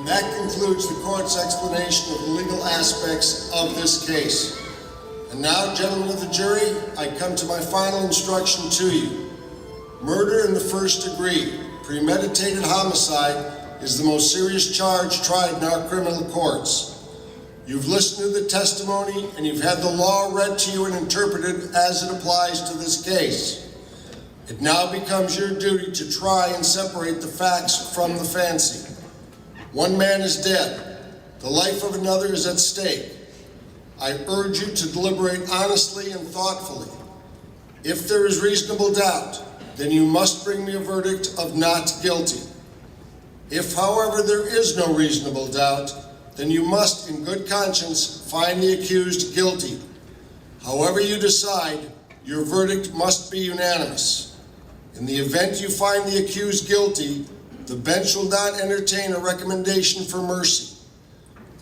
And that concludes the court's explanation of the legal aspects of this case. And now, gentlemen of the jury, I come to my final instruction to you. Murder in the first degree, premeditated homicide, is the most serious charge tried in our criminal courts. You've listened to the testimony and you've had the law read to you and interpreted as it applies to this case. It now becomes your duty to try and separate the facts from the fancy. One man is dead. The life of another is at stake. I urge you to deliberate honestly and thoughtfully. If there is reasonable doubt, then you must bring me a verdict of not guilty. If, however, there is no reasonable doubt, then you must, in good conscience, find the accused guilty. However you decide, your verdict must be unanimous. In the event you find the accused guilty, the bench will not entertain a recommendation for mercy.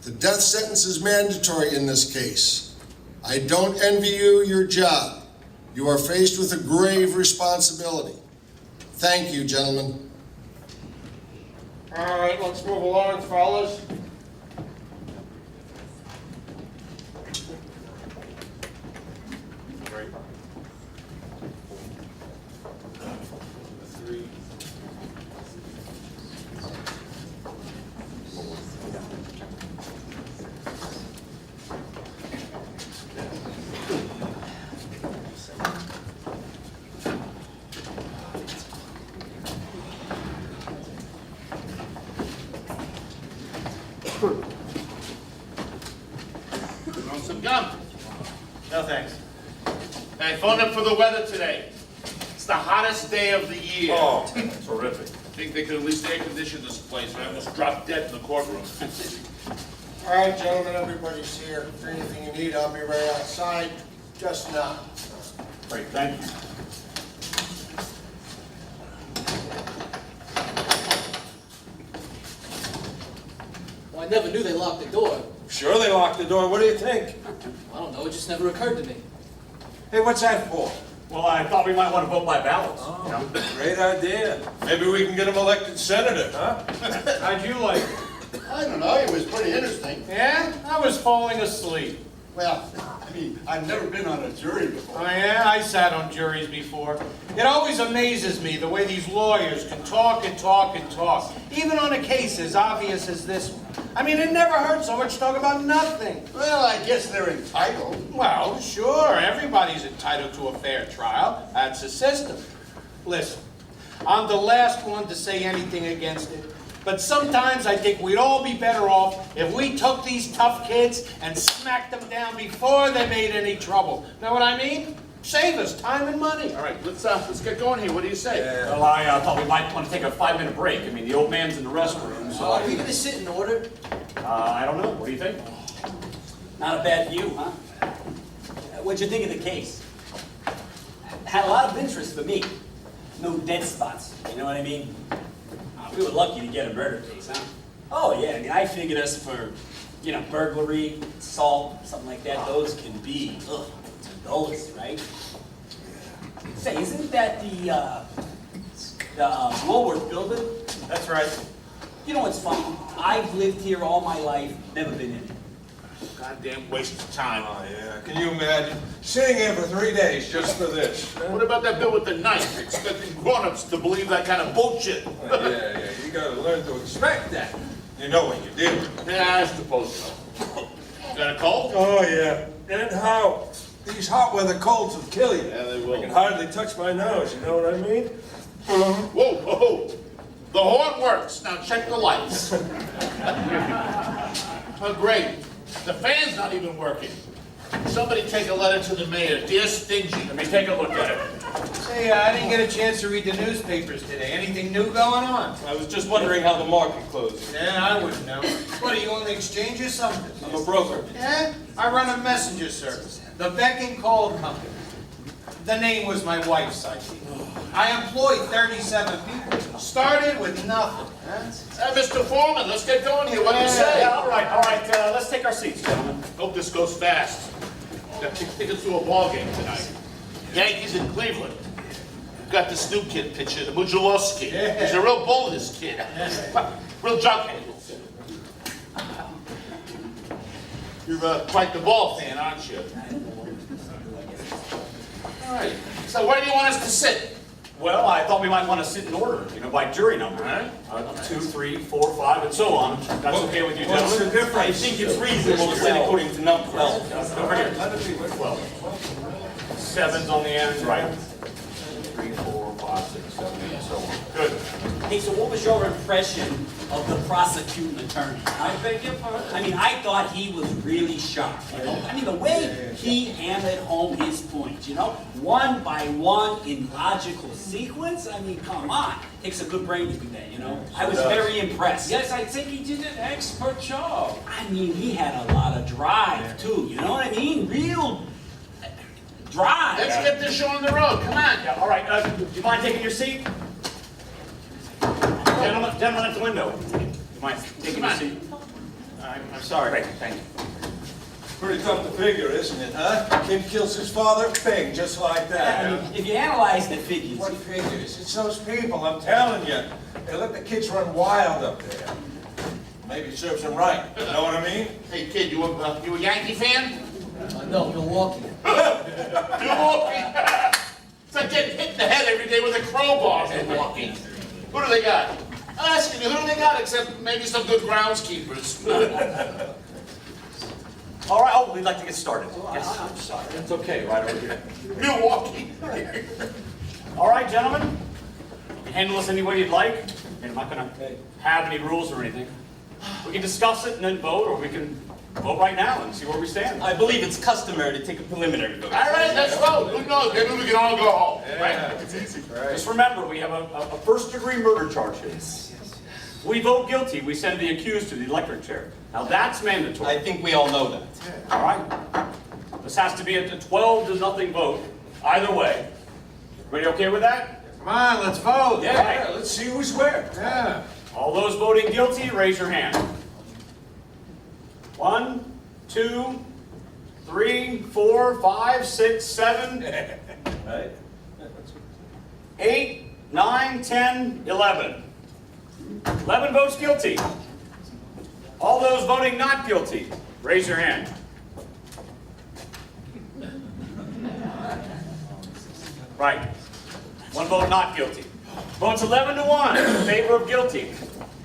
The death sentence is mandatory in this case. I don't envy you your job. You are faced with a grave responsibility. Thank you, gentlemen. All right, let's move along, fellas. Want some gum? No, thanks. Hey, phone up for the weather today. It's the hottest day of the year. Oh, terrific. I think they could at least air condition this place. I almost dropped dead in the courtroom. All right, gentlemen, everybody's here. If there's anything you need, I'll be right outside. Just now. Great, thank you. Well, I never knew they locked the door. Sure they locked the door. What do you think? I don't know, it just never occurred to me. Hey, what's that for? Well, I thought we might want to vote by ballot. Oh, great idea. Maybe we can get him elected senator, huh? How'd you like it? I don't know, it was pretty interesting. Yeah? I was falling asleep. Well, I mean, I've never been on a jury before. Oh, yeah? I sat on juries before. It always amazes me the way these lawyers can talk and talk and talk, even on a case as obvious as this one. I mean, it never heard so much talk about nothing. Well, I guess they're entitled. Well, sure, everybody's entitled to a fair trial. That's the system. Listen, I'm the last one to say anything against it, but sometimes I think we'd all be better off if we took these tough kids and smacked them down before they made any trouble. Know what I mean? Save us time and money. All right, let's get going here. What do you say? Well, I thought we might want to take a 5-minute break. I mean, the old man's in the restroom, so... Are we gonna sit in order? I don't know. What do you think? Not a bad view, huh? What'd you think of the case? Had a lot of interest for me. No dead spots, you know what I mean? We were lucky to get a murder case, huh? Oh yeah, I mean, I figured us for, you know, burglary, assault, something like that, those can be, to those, right? Say, isn't that the Woolworth building? That's right. You know what's funny? I've lived here all my life, never been in it. Goddamn waste of time. Oh, yeah. Can you imagine? Sitting here for 3 days just for this. What about that bill with the knife? Expecting grown-ups to believe that kind of bullshit. Yeah, you gotta learn to expect that. You know what you did. Yeah, I suppose so. Got a cold? Oh, yeah. And how these hot weather colds will kill you. Yeah, they will. I can hardly touch my nose, you know what I mean? Whoa, whoa. The horn works. Now check the lights. Oh, great. The fan's not even working. Somebody take a letter to the mayor. Dear Stingy. Let me take a look at it. Say, I didn't get a chance to read the newspapers today. Anything new going on? I was just wondering how the market closed. Yeah, I wouldn't know. What, are you on the exchange or something? I'm a broker. Yeah, I run a messenger service. The Beck and Call Company. The name was my wife's, I think. I employed 37 people. Started with nothing. Mr. Foreman, let's get going here. What do you say? Yeah, all right. Let's take our seats, gentlemen. Hope this goes fast. Got tickets to a ball game tonight. Yankees in Cleveland. Got this new kid pitcher, the Mujolowski. Yeah. He's a real bull, this kid. Real junkhead. You're quite the ball fan, aren't you? All right. So where do you want us to sit? Well, I thought we might want to sit in order, by jury number. All right. 2, 3, 4, 5, and so on. That's okay with you, What's the gentlemen? difference? I think it's reasonable to sit according to number 12. Over here. 12. 7's on the end, right? 3, 4, 5, 6, 7, 8, and so on. Good. Hey, so what was your impression of the prosecuting attorney? I beg your pardon? I mean, I thought he was really sharp, you know? I mean, the way he hammered home his points, one by one in logical sequence. I mean, come on. Takes a good brain to do that, I was very impressed. Yes, I think he did an expert job. I mean, he had a lot of drive, too, you know what I mean? Real drive. Let's get this show on the road. Come on. Yeah, all right. Do you mind taking your seat? Gentlemen at the window. Do you mind taking your seat? I'm sorry. Great, thank you. Pretty tough to figure, isn't it, huh? Kid kills his father, bang, just like that. I mean, if you analyze the figures, What figures? It's those people, I'm telling you. They let the kids run wild up there. Maybe it serves them right, you know what I mean? Hey, kid, you a Yankee fan? No, Milwaukee. Milwaukee. It's like getting hit in the head every day with a crowbar in Milwaukee. Who do they got? I'm asking you, who do they got except maybe some good groundskeepers? All right, we'd like to get started. Yes. I'm sorry. It's okay, right over here. Milwaukee. All right, gentlemen. Handle this any way you'd like. I'm not going to have any rules or anything. We can discuss it and then vote, or we can vote right now and see where we stand. I believe it's customary to take a preliminary vote. All right, let's vote. Who knows? Maybe we can all go home. Right? It's easy. Just remember, we have a first-degree murder charge here. We vote guilty, we send the accused to the electric chair. Now that's mandatory. I think we all know that. All right? This has to be a 12-0 vote, either way. Everybody okay with that? Come on, let's vote. Yeah, let's see who's where. Yeah. All those voting guilty, raise your hand. 1, 2, 3, 4, 5, 6, 7, Right? 8, 9, 10, 11. 11 votes guilty. All those voting not guilty, raise your hand. Right. One vote not guilty. Votes 11-1 in favor of guilty.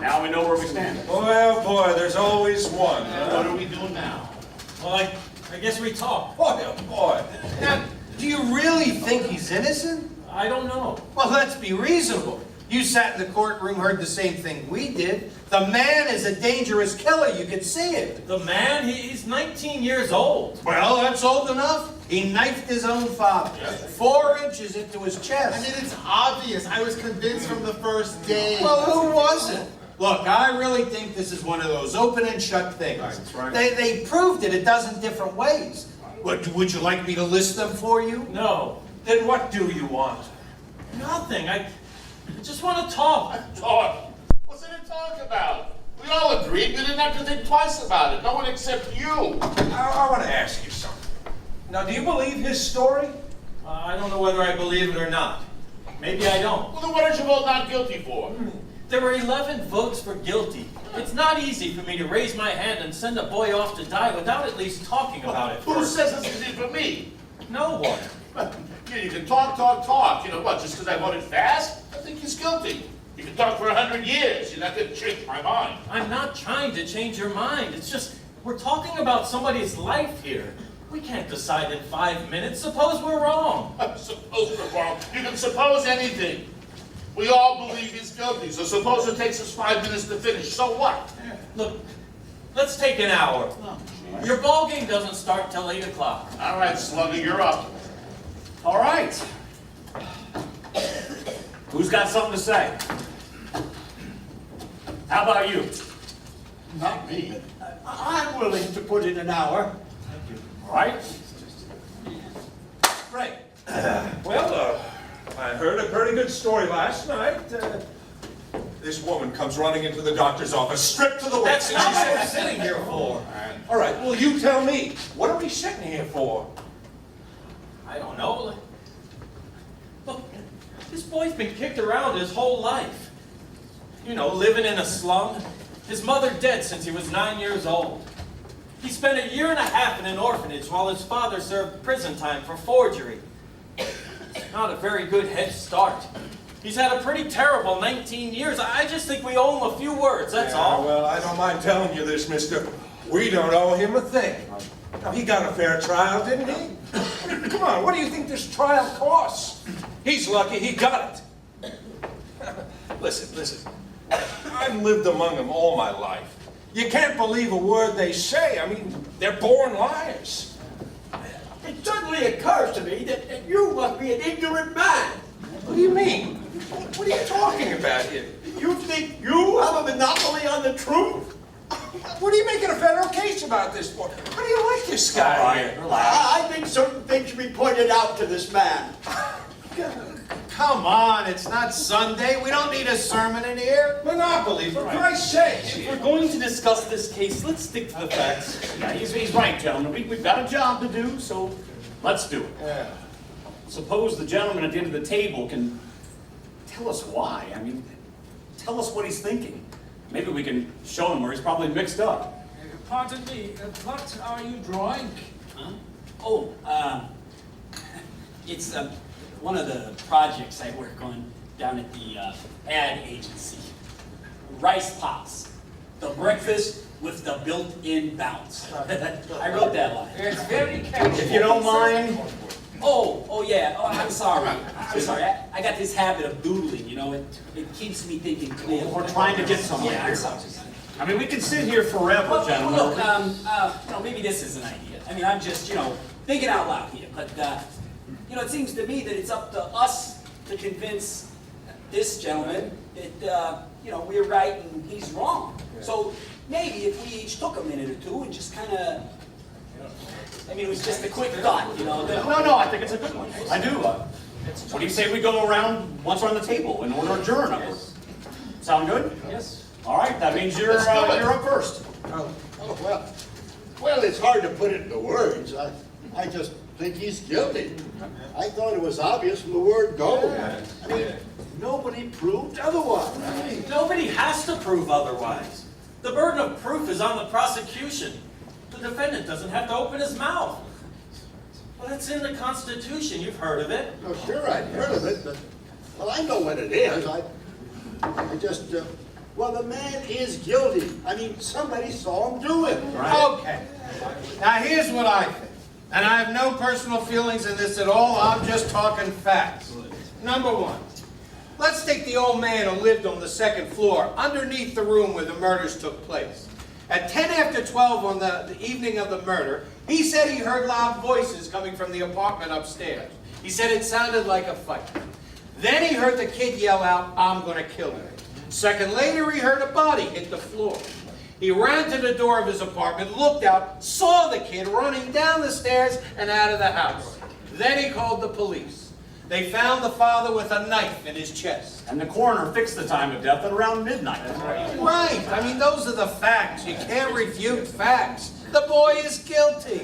Now we know where we stand. Boy, oh boy, there's always one. What are we doing now? Well, I guess we talk. Boy, oh boy. Now, do you really think he's innocent? I don't know. Well, let's be reasonable. You sat in the courtroom, heard the same thing we did. The man is a dangerous killer. You could see it. The man, he's 19 years old. Well, that's old enough. He knifed his own father. 4 inches into his chest. I mean, it's obvious. I was convinced from the first day. Well, who wasn't? Look, I really think this is one of those open and shut things. That's right. They proved it a dozen different ways. Would you like me to list them for you? No. Then what do you want? Nothing. I just want to talk. Talk. What's there to talk about? We all agreed we didn't have to think twice about it. No one except you. I want to ask you something. Now, do you believe his story? I don't know whether I believe it or not. Maybe I don't. Well, then what did you vote not guilty for? There were 11 votes for guilty. It's not easy for me to raise my hand and send a boy off to die without at least talking about it Who first. says it's easy for me? No one. Yeah, you can talk. You know what, just because I voted fast, I think he's guilty. You can talk for 100 years. You're not going to change my mind. I'm not trying to change your mind. It's just, we're talking about somebody's life here. We can't decide in 5 minutes. Suppose we're wrong. Suppose we're wrong. You can suppose anything. We all believe he's guilty, so suppose it takes us 5 minutes to finish. So what? Look, let's take an hour. Your ball game doesn't start till 8 o'clock. All right, Slugger, you're up. All right. Who's got something to say? How about you? Not me. I'm willing to put in an hour. All right. Right. Well, I heard a pretty good story last night. This woman comes running into the doctor's office, stripped to the waist. That's not what we're sitting here for. All right, well, you tell me. What are we sitting here for? I don't know. Look, this boy's been kicked around his whole life. You know, living in a slum, His mother dead since he was 9 years old. He spent a year and a half in an orphanage while his father served prison time for forgery. Not a very good head start. He's had a pretty terrible 19 years. I just think we owe him a few words, that's all. Well, I don't mind telling you this, mister. We don't owe him a thing. Now, he got a fair trial, didn't he? Come on, what do you think this trial costs? He's lucky he got it. Listen. I've lived among them all my life. You can't believe a word they say. I mean, they're born liars. It suddenly occurs to me that you must be an ignorant man. What do you mean? What are you talking about here? You think you have a monopoly on the truth? What are you making a federal case about this for? How do you like this guy? All right, relax. I think certain things should be pointed out to this man. Come on, it's not Sunday. We don't need a sermon in here. Monopoly, for Christ's sake. If we're going to discuss this case, let's stick to the facts. Yeah, he's right, gentlemen. We've got a job to do, so let's do it. Yeah. Suppose the gentleman at the end of the table can tell us why. I mean, tell us what he's thinking. Maybe we can show him where he's probably mixed up. Pardon me, what are you drawing? Huh? Oh, it's one of the projects I work on down at the ad agency. Rice Pops, the breakfast with the built-in bounce. I wrote that line. It's very catchy. If you don't mind. Oh yeah. Oh, I'm sorry. I got this habit of doodling. You know, it keeps me thinking clearly. We're trying to get somewhere. Yeah, I'm sorry. I mean, we can sit here forever, Well, gentlemen. look, maybe this is an idea. I mean, I'm just, thinking out loud here. But, it seems to me that it's up to us to convince this gentleman that, we're right and he's wrong. So maybe if we each took a minute or two and just kind of, it was just a quick thought, No, I think it's a good one. I do. What do you say we go around once we're on the table and order a juror number? Sound good? Yes. All right, that means you're up first. Well, it's hard to put it into words. I just think he's guilty. I thought it was obvious from the word go. I mean, nobody proved otherwise. Nobody has to prove otherwise. The burden of proof is on the prosecution. The defendant doesn't have to open his mouth. Well, it's in the Constitution. You've heard of it. Oh, sure, I've heard of it, but, I know what it is. I just, the man is guilty. I mean, somebody saw him do it. Okay. Now here's what I think. And I have no personal feelings in this at all. I'm just talking facts. Number one, let's take the old man who lived on the second floor, underneath the room where the murders took place. At 10 after 12 on the evening of the murder, he said he heard loud voices coming from the apartment upstairs. He said it sounded like a fight. Then he heard the kid yell out, "I'm gonna kill him." Second later, he heard a body hit the floor. He ran to the door of his apartment, looked out, saw the kid running down the stairs and out of the house. Then he called the police. They found the father with a knife in his chest. And the coroner fixed the time of death at around midnight. Right. I mean, those are the facts. You can't refute facts. The boy is guilty.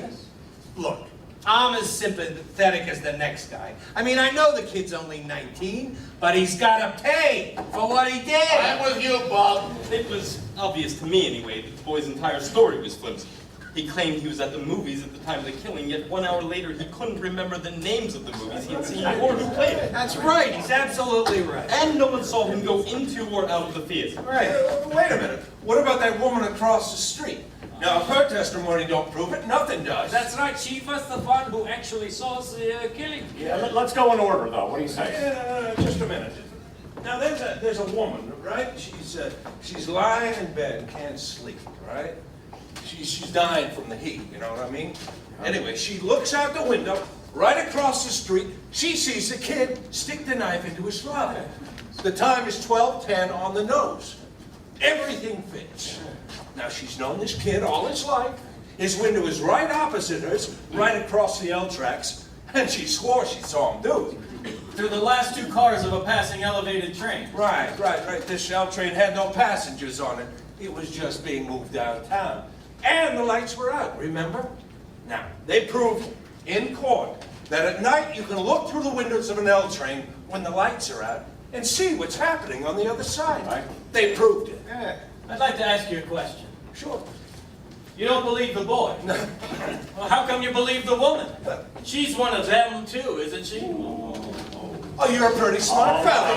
Look, I'm as sympathetic as the next guy. I mean, I know the kid's only 19, but he's got to pay for what he did. I'm with you, Bob. It was obvious to me, anyway, that the boy's entire story was flimsy. He claimed he was at the movies at the time of the killing, yet 1 hour later he couldn't remember the names of the movies he had seen or who played it. That's right. He's absolutely right. And no one saw him go into or out of the theater. Right. Wait a minute. What about that woman across the street? Now, if her testimony don't prove it, nothing does. That's right, she was the one who actually saw the killing. Yeah, let's go in order, though. What do you say? Just a minute. Now, there's a woman, right? She's lying in bed, can't sleep, right? She's dying from the heat, you know what I mean? Anyway, she looks out the window, right across the street. She sees a kid stick the knife into his father. The time is 12:10 on the nose. Everything fits. Now, she's known this kid all his life. His window is right opposite hers, right across the L tracks, and she swore she saw him do it. Through the last two cars of a passing elevated train. Right. This L train had no passengers on it. It was just being moved downtown. And the lights were out, remember? Now, they proved in court that at night you can look through the windows of an L train when the lights are out and see what's happening on the other side. Right. They proved it. I'd like to ask you a question. Sure. You don't believe the boy? No. Well, how come you believe the woman? She's one of them too, isn't she? Oh, you're a pretty smart fellow.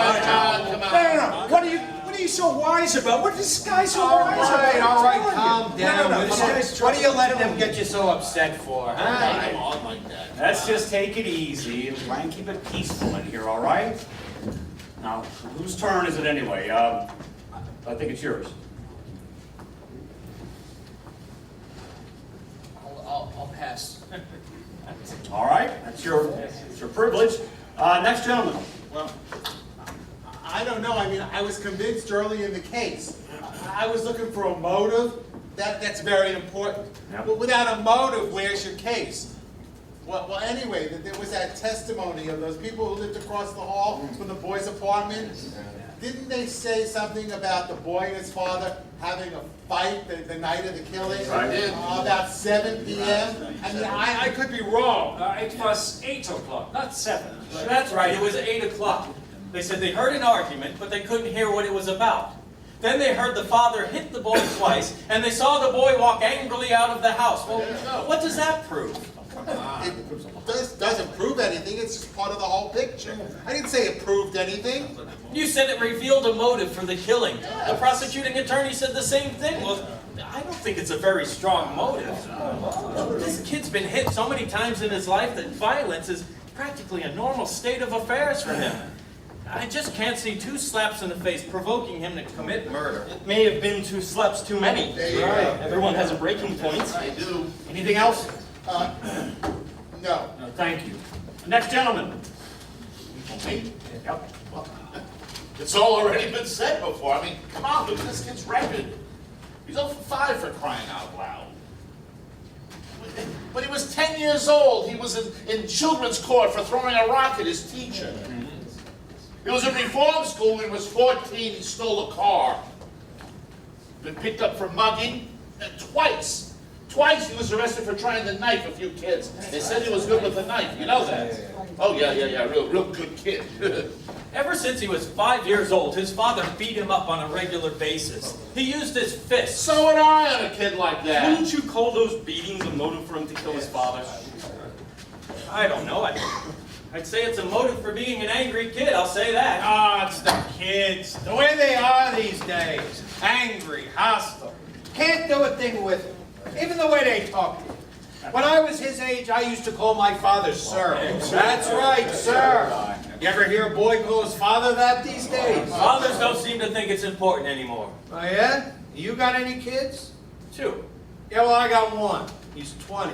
Come on. No. What are you so wise about? What is this guy so wise about? All right, I'm telling calm you. down. No, this guy's What are you letting them get you so upset for, huh? Come on like that. Let's just take it easy and try and keep it peaceful in here, all right? Now, whose turn is it anyway? I think it's yours. I'll pass. All right, it's your privilege. Next gentleman. Well, I don't know. I mean, I was convinced early in the case. I was looking for a motive. That's very important. Yep. But without a motive, where's your case? Well, anyway, there was that testimony of those people who lived across the hall from the boy's apartment. Didn't they say something about the boy and his father having a fight the night of the killing? Right. About 7 p.m.? I mean, I could be wrong. It was 8 o'clock, not 7. That's right, it was 8 o'clock. They said they heard an argument, but they couldn't hear what it was about. Then they heard the father hit the boy twice, and they saw the boy walk angrily out of the house. Well, what does that prove? It doesn't prove anything. It's just part of the whole picture. I didn't say it proved anything. You said it revealed a motive for the killing. The prosecuting attorney said the same thing. Well, I don't think it's a very strong motive. This kid's been hit so many times in his life that violence is practically a normal state of affairs for him. I just can't see 2 slaps in the face provoking him to commit murder. It may have been 2 slaps too many. Right. Everyone has a breaking point. I do. Anything else? No. No, thank you. Next gentleman. Me? Yep. It's all already been said before. I mean, come on, look at this kid's record. He's 0 for 5 for crying out loud. When he was 10 years old, he was in children's court for throwing a rock at his teacher. He was in reform school when he was 14. He stole a car. Been picked up for mugging twice. Twice he was arrested for trying to knife a few kids. They said he was good with a knife. You know that? Oh, yeah. Real good kid. Ever since he was 5 years old, his father beat him up on a regular basis. He used his fists. So would I on a kid like that. Wouldn't you call those beatings a motive for him to kill his father? I don't know. I'd say it's a motive for being an angry kid, I'll say that. Ah, it's the kids. The way they are these days. Angry, hostile. Can't do a thing with them. Even the way they talk to you. When I was his age, I used to call my father sir. That's right, sir. You ever hear a boy call his father that these days? Fathers don't seem to think it's important anymore. Oh, yeah? You got any kids? 2. Yeah, well, I got 1. He's 20.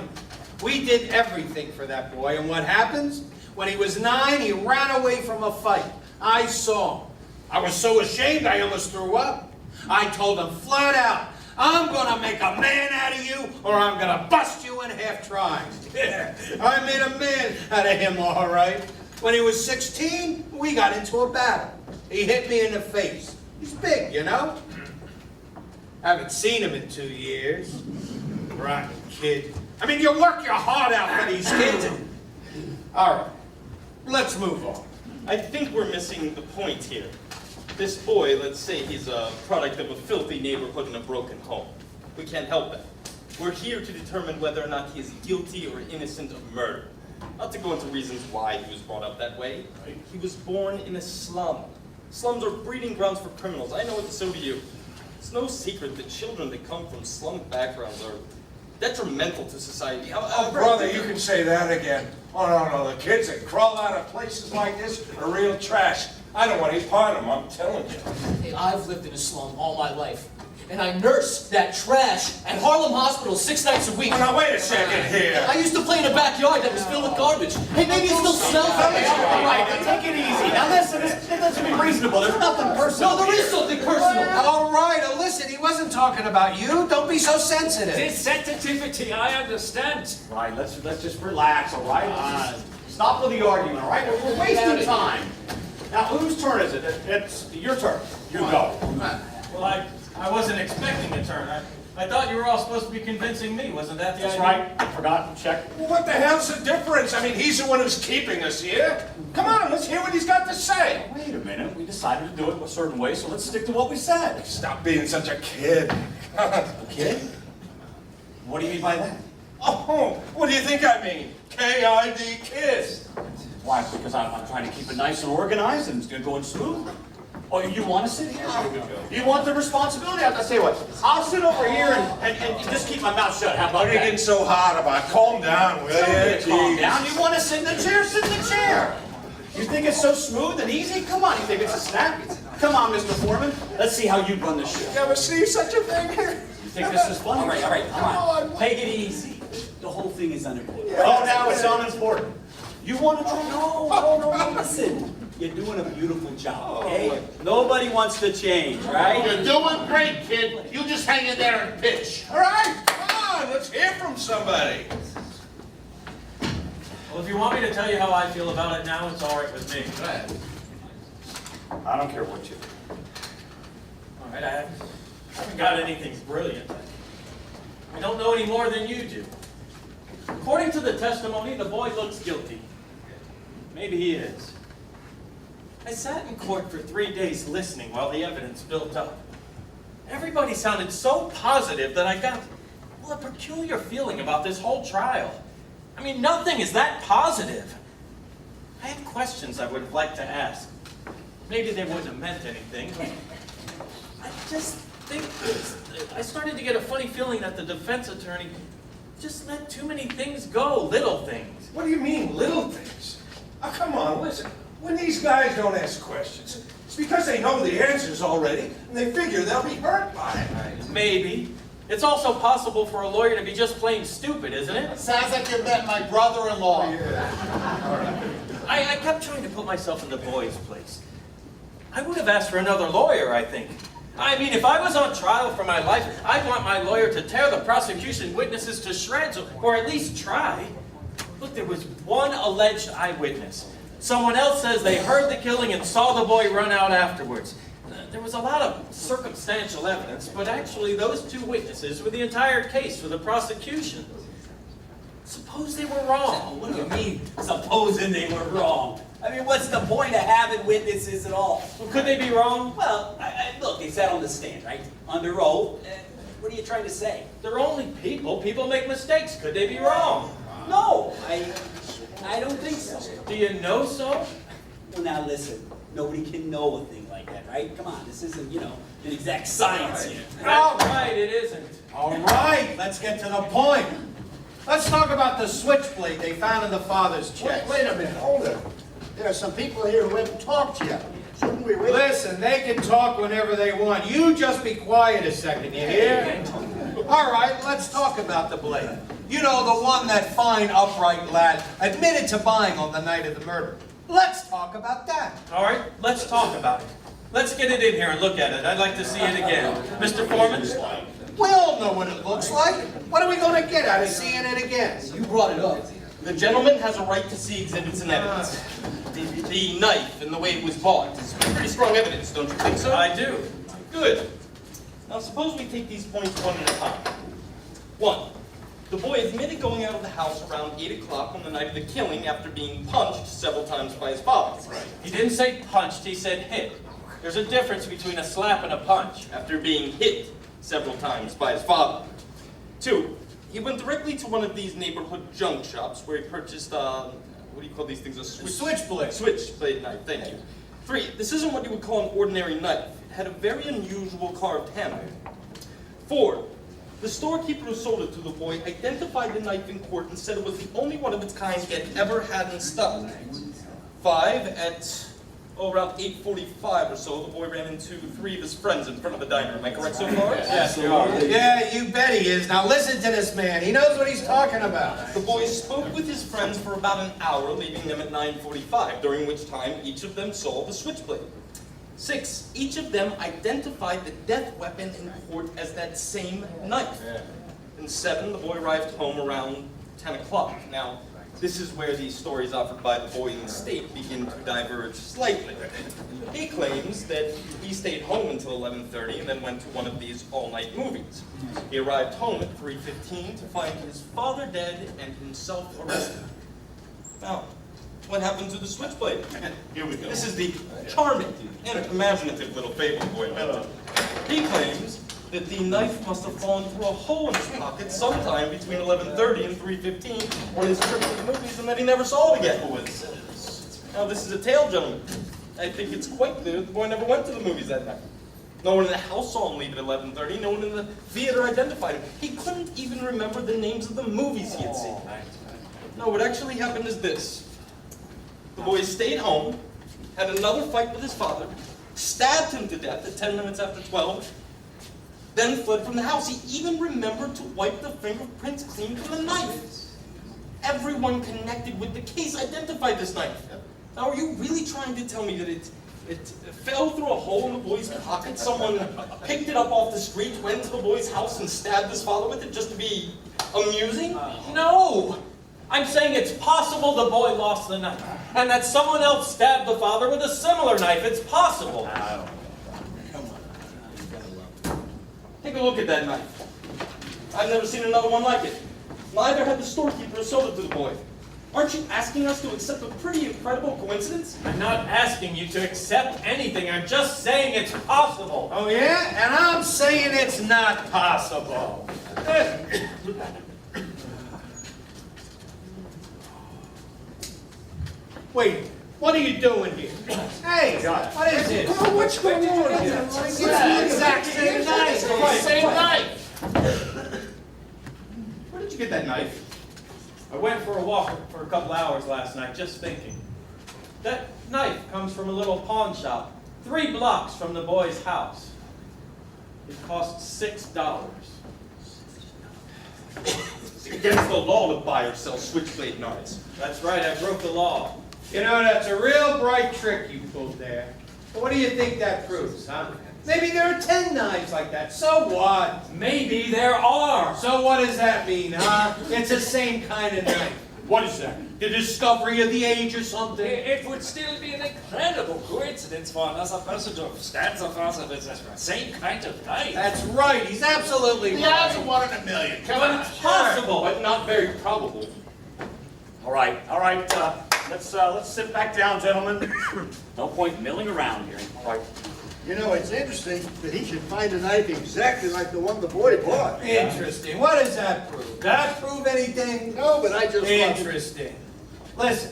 We did everything for that boy, and what happens? When he was 9, he ran away from a fight. I saw him. I was so ashamed I almost threw up. I told him flat out, I'm gonna make a man out of you, or I'm gonna bust you in half trying. Yeah, I made a man out of him, all right. When he was 16, we got into a battle. He hit me in the face. He's big, you know? Haven't seen him in 2 years. Rotten kid. I mean, you work your heart out for these kids. All right, let's move on. I think we're missing the point here. This boy, let's say he's a product of a filthy neighborhood and a broken home. We can't help that. We're here to determine whether or not he is guilty or innocent of murder. Not to go into reasons why he was brought up that way. He was born in a slum. Slums are breeding grounds for criminals. I know it, so do you. It's no secret that children that come from slum backgrounds are detrimental to society. Oh, brother, you can say that again. Oh, no, the kids that crawl out of places like this are real trash. I don't want any part of them, I'm telling you. Hey, I've lived in a slum all my life. And I nursed that trash at Harlem Hospital 6 nights a week. Oh, now, wait a second here. I used to play in a backyard that was filled with garbage. Hey, maybe it still smells like it. All right, now take it easy. Now listen, let's be reasonable. There's nothing personal. No, there is something personal. All right, listen, he wasn't talking about you. Don't be so sensitive. This sensitivity, I understand. Right, let's just relax, all right? Stop with the argument, all right? We're wasting time. Now, whose turn is it? It's your turn. You go. Well, I wasn't expecting a turn. I thought you were all supposed to be convincing me. Wasn't that the That's idea? right. I forgot to check. Well, what the hell's the difference? I mean, he's the one who's keeping us here. Come on, let's hear what he's got to say. Wait a minute. We decided to do it a certain way, so let's stick to what we said. Stop being such a kid. Okay? What do you mean by that? Oh, what do you think I mean? K-I-D, kids. Why? Because I'm trying to keep it nice and organized and it's going smooth. Oh, you want to sit here? You want the responsibility? I'll tell you what. I'll sit over here and just keep my mouth shut. How about What are you that? getting so hard about? Calm down, will you? Calm down. You want to sit in the chair? Sit in the chair. You think it's so smooth and easy? Come on. You think it's a snap? Come on, Mr. Foreman. Let's see how you run the show. You ever see such a thing here? You think this is fun? All right, come on. Take it easy. The whole thing is unimportant. Oh, now it's unimportant. You want to try? No, listen. You're doing a beautiful job, okay? Nobody wants to change, right? You're doing great, kid. You just hang in there and pitch. All right, come on, let's hear from somebody. Well, if you want me to tell you how I feel about it now, it's all right with me. Go ahead. I don't care what you do. All right, I haven't got anything brilliant. I don't know any more than you do. According to the testimony, the boy looks guilty. Maybe he is. I sat in court for 3 days listening while the evidence built up. Everybody sounded so positive that I got, well, a peculiar feeling about this whole trial. I mean, nothing is that positive. I have questions I would have liked to ask. Maybe they wouldn't have meant anything, but I just think I started to get a funny feeling that the defense attorney just let too many things go, little things. What do you mean, little things? Oh, come on, listen. When these guys don't ask questions, it's because they know the answers already, and they figure they'll be hurt by it. Maybe. It's also possible for a lawyer to be just plain stupid, isn't it? Sounds like you met my brother-in-law. I kept trying to put myself in the boy's place. I would have asked for another lawyer, I think. I mean, if I was on trial for my life, I'd want my lawyer to tear the prosecution witnesses to shreds, or at least try. Look, there was one alleged eyewitness. Someone else says they heard the killing and saw the boy run out afterwards. There was a lot of circumstantial evidence, but actually those two witnesses were the entire case for the prosecution. Suppose they were wrong. What do you mean, supposing they were wrong? I mean, what's the point of having witnesses at all? Well, could they be wrong? Well, look, they sat on the stand, right? Under oath. What are you trying to say? They're only people. People make mistakes. Could they be wrong? No, I don't think so. Do you know so? Well, now listen, nobody can know a thing like that, right? Come on, this isn't, an exact science here. That's right, it isn't. All right, let's get to the point. Let's talk about the switchblade they found in the father's chest. Wait a minute, hold it. There are some people here who haven't talked yet. Shouldn't we wait? Listen, they can talk whenever they want. You just be quiet a second, you hear? All right, let's talk about the blade. You know, the one that fine, upright lad admitted to buying on the night of the murder. Let's talk about that. All right, let's talk about it. Let's get it in here and look at it. I'd like to see it again. Mr. Foreman? We all know what it looks like. What are we going to get out of seeing it again? You brought it up. The gentleman has a right to see exhibits and evidence. The knife and the way it was bought is pretty strong evidence, don't you think so? I do. Good. Now suppose we take these points one at a time. 1. The boy admitted going out of the house around 8 o'clock on the night of the killing after being punched several times by his father. Right. He didn't say punched, he said hit. There's a difference between a slap and a punch. After being hit several times by his father. 2. He went directly to one of these neighborhood junk shops where he purchased, what do you call these things? A switchblade. Switchblade knife, thank you. 3. This isn't what you would call an ordinary knife. It had a very unusual carved handle. 4. The storekeeper who sold it to the boy identified the knife in court and said it was the only one of its kind he had ever had in stock. 5. At around 8:45 or so, the boy ran into 3 of his friends in front of the diner. Am I correct so far? Yes, you are. Yeah, you bet he is. Now listen to this man. He knows what he's talking about. The boy spoke with his friends for about an hour, leaving them at 9:45, during which time each of them saw the switchblade. 6. Each of them identified the death weapon in court as that same knife. And 7. The boy arrived home around 10 o'clock. Now, This is where the stories offered by the boy in the state begin to diverge slightly. He claims that he stayed home until 11:30 and then went to one of these all-night movies. He arrived home at 3:15 to find his father dead and himself arrested. Now, what happened to the switchblade? Here we go. This is the charming and imaginative little fable the boy invented. He claims that the knife must have fallen through a hole in his pocket sometime between 11:30 and 3:15 on his trip to the movies, and that he never saw it again. Now, this is a tale, gentlemen. I think it's quite clear the boy never went to the movies that night. No one in the house saw him leave at 11:30. No one in the theater identified him. He couldn't even remember the names of the movies he had seen. No, what actually happened is this. The boy stayed home, had another fight with his father, stabbed him to death at 10 minutes after 12, then fled from the house. He even remembered to wipe the fingerprints clean from the knife. Everyone connected with the case identified this knife. Now, are you really trying to tell me that it fell through a hole in the boy's pocket? Someone picked it up off the street, went to the boy's house, and stabbed his father with it just to be amusing? No! I'm saying it's possible the boy lost the knife, and that someone else stabbed the father with a similar knife. It's possible. Take a look at that knife. I've never seen another one like it. Neither had the storekeeper who sold it to the boy. Aren't you asking us to accept a pretty incredible coincidence? I'm not asking you to accept anything. I'm just saying it's possible. Oh yeah? And I'm saying it's not possible. Wait, what are you doing here? Hey, what is this? Oh, what's going on here? It's the exact same knife. Same knife. Where did you get that knife? I went for a walk for a couple hours last night, just thinking. That knife comes from a little pawn shop, 3 blocks from the boy's house. It cost $6. It's against the law to buy or sell switchblade knives. That's right, I broke the law. You know, that's a real bright trick you pulled there. But what do you think that proves, huh? Maybe there are 10 knives like that. So what? Maybe there are. So what does that mean, huh? It's the same kind of knife. What is that? The discovery of the age or something? It would still be an incredible coincidence for another person to stand so fast with the same kind of knife. That's right. He's absolutely The right. odds are 1 in a million. Come on. It's possible. But not very probable. All right, let's sit back down, gentlemen. No point milling around here. All right. You know, it's interesting that he should find a knife exactly like the one the boy bought. Interesting. What does that prove? Does that prove anything? No, but I just Interesting. Listen,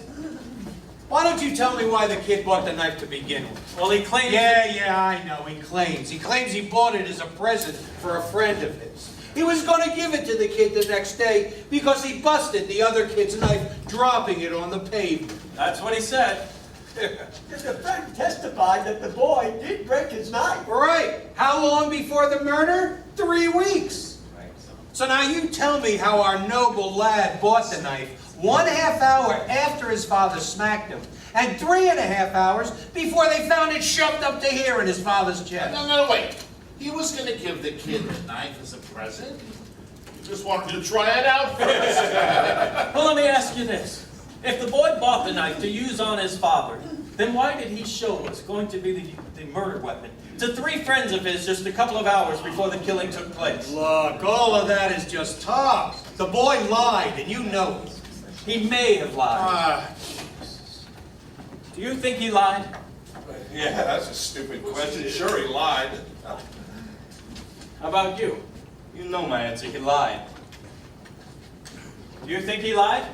why don't you tell me why the kid bought the knife to begin with? Well, he claims... Yeah, I know. He claims he bought it as a present for a friend of his. He was going to give it to the kid the next day because he busted the other kid's knife, dropping it on the pavement. That's what he said. The friend testified that the boy did break his knife. Right. How long before the murder? 3 weeks. So now you tell me how our noble lad bought the knife 1/2 hour after his father smacked him, and 3.5 hours before they found it shoved up to here in his father's chest. No, wait. He was going to give the kid the knife as a present. He just wanted to try it out first. Well, let me ask you this. If the boy bought the knife to use on his father, then why did he show what's going to be the murder weapon to 3 friends of his just a couple of hours before the killing took place? Look, all of that is just talk. The boy lied, and you know it. He may have lied. Do you think he lied? Yeah, that's a stupid question. Sure, he lied. How about you? You know my answer. He lied. Do you think he lied?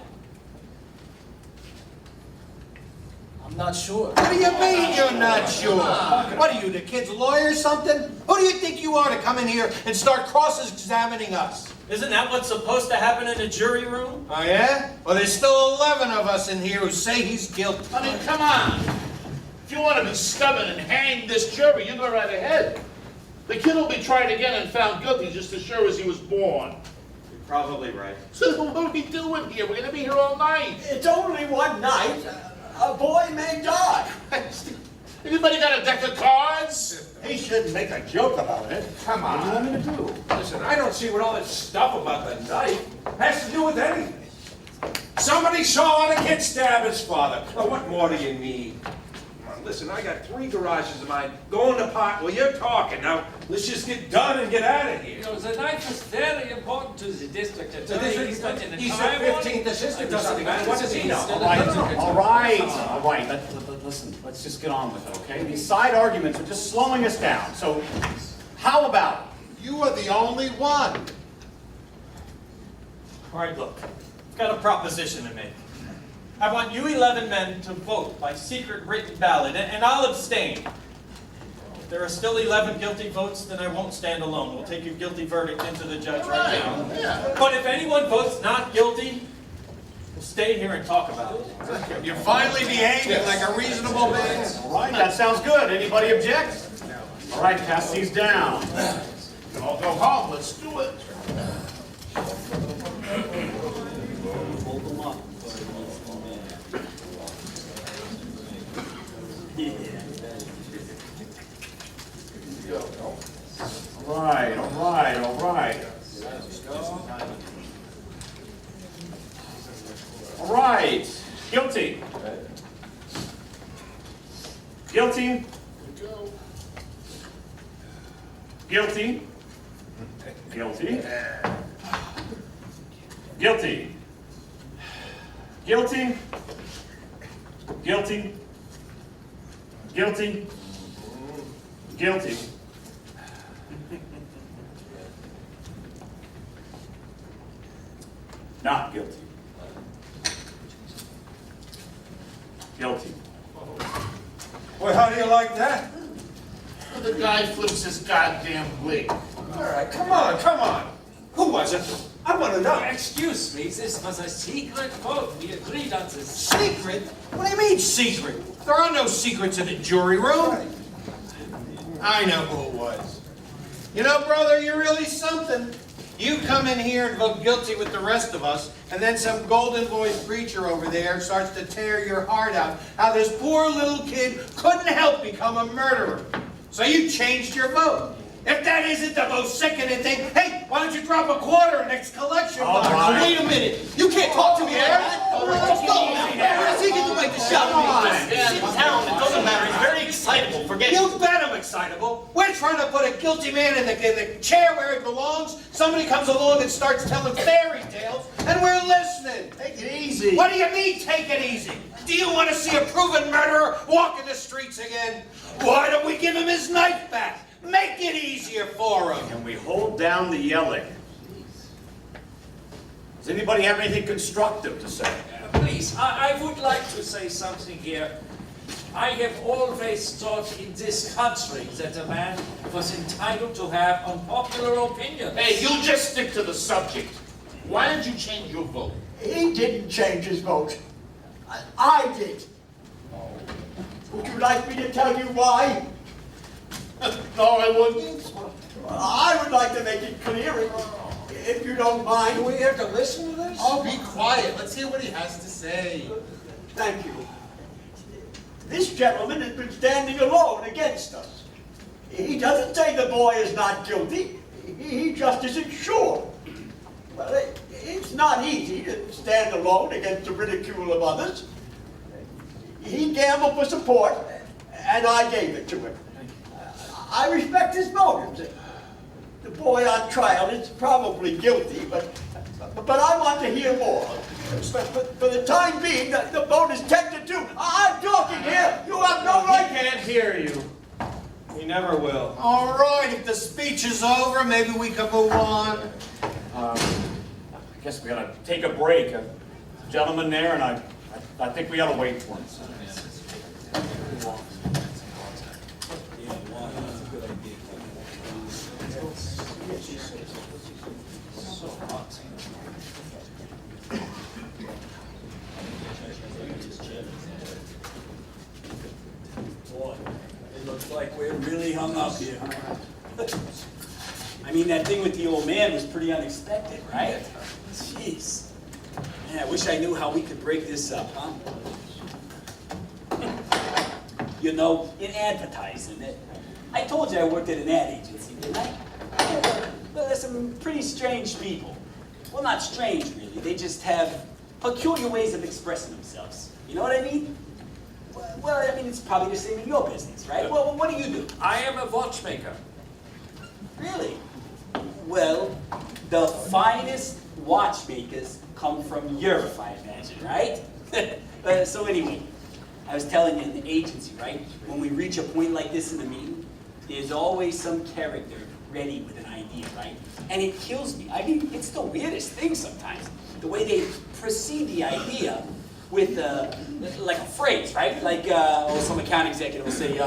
I'm not sure. What do you mean you're not sure? What are you, the kid's lawyer or something? Who do you think you are to come in here and start cross-examining us? Isn't that what's supposed to happen in a jury room? Oh, yeah? Well, there's still 11 of us in here who say he's guilty. I mean, come on. If you want to be stubborn and hang this jury, you go right ahead. The kid will be tried again and found guilty just as sure as he was born. You're probably right. So what are we doing here? We're going to be here all night. It's only one night. A boy may die. Anybody got a deck of cards? He shouldn't make a joke about it. Come on. What do you want me to do? Listen, I don't see what all this stuff about the knife has to do with anything. Somebody saw the kid stab his father. Now, what more do you need? Come on, listen, I got 3 garages of mine. Go in the pot while you're talking. Now, let's just get done and get out of here. You know, the knife is very important to the district attorney. He's not in a He's time the warning. 15th assistant or something. What does he know? All right. Listen, let's just get on with it, okay? These side arguments are just slowing us down. So, how about it? You are the only one. All right, look, I've got a proposition to make. I want you 11 men to vote by secret written ballot, and I'll abstain. If there are still 11 guilty votes, then I won't stand alone. We'll take your guilty verdict into the judge right now. Yeah. But if anyone votes not guilty, we'll stay here and talk about it. You're finally behaving like a reasonable man. All right, that sounds good. Anybody object? All right, pass these down. I'll go home, let's do it. All right. All right. Guilty. Guilty. Guilty. Guilty. Guilty. Guilty. Guilty. Guilty. Guilty. Not guilty. Guilty. Well, how do you like that? The guy flips his goddamn wig. All right, come on. Who was it? I want to know. Excuse me, this was a secret vote. We agreed on this. Secret? What do you mean secret? There are no secrets in the jury room. I know who it was. You know, brother, you're really something. You come in here and vote guilty with the rest of us, and then some golden-voiced preacher over there starts to tear your heart out. How this poor little kid couldn't help become a murderer. So you changed your vote. If that isn't the most sickening thing, hey, why don't you drop a quarter in next collection box? right. Wait a minute. You can't talk to me like that. Where does he get to make the shot? Sit down, it doesn't matter, he's very excitable, forget it. You bet I'm excitable. We're trying to put a guilty man in the chair where he belongs. Somebody comes along and starts telling fairy tales, and we're listening. Take it easy. What do you mean, take it easy? Do you want to see a proven murderer walking the streets again? Why don't we give him his knife back? Make it easier for him. Can we hold down the yelling? Does anybody have anything constructive to say? Please, I would like to say something here. I have always thought in this country that a man was entitled to have unpopular opinions. Hey, you just stick to the subject. Why did you change your vote? He didn't change his vote. I did. Would you like me to tell you why? No, I wouldn't. I would like to make it clear, if you don't mind. Do we have to listen to this? Oh, be quiet. Let's hear what he has to say. Thank you. This gentleman has been standing alone against us. He doesn't say the boy is not guilty. He just isn't sure. Well, it's not easy to stand alone against the ridicule of others. He gambled for support, and I gave it to him. I respect his motives. The boy on trial is probably guilty, but I want to hear more. For the time being, the vote is 10-2. I'm talking here. You have no right. He can't hear you. He never will. All right, if the speech is over, maybe we can move on. I guess we gotta take a break. Gentleman there, and I think we gotta wait for him. Boy, it looks like we're really hung up here. I mean, that thing with the old man was pretty unexpected, right? Jeez. Man, I wish I knew how we could break this up, huh? You know, in advertising, I told you I worked at an ad agency, didn't I? Well, there's some pretty strange people. Well, not strange, really. They just have peculiar ways of expressing themselves. You know what I mean? Well, I mean, it's probably the same in your business, right? Well, what do you do? I am a watchmaker. Really? Well, the finest watchmakers come from Europe, I imagine, right? So anyway, I was telling you in the agency, right? When we reach a point like this in the meeting, there's always some character ready with an idea, right? And it kills me. I mean, it's the weirdest thing sometimes. The way they precede the idea with like a phrase, right? Like some account executive will say,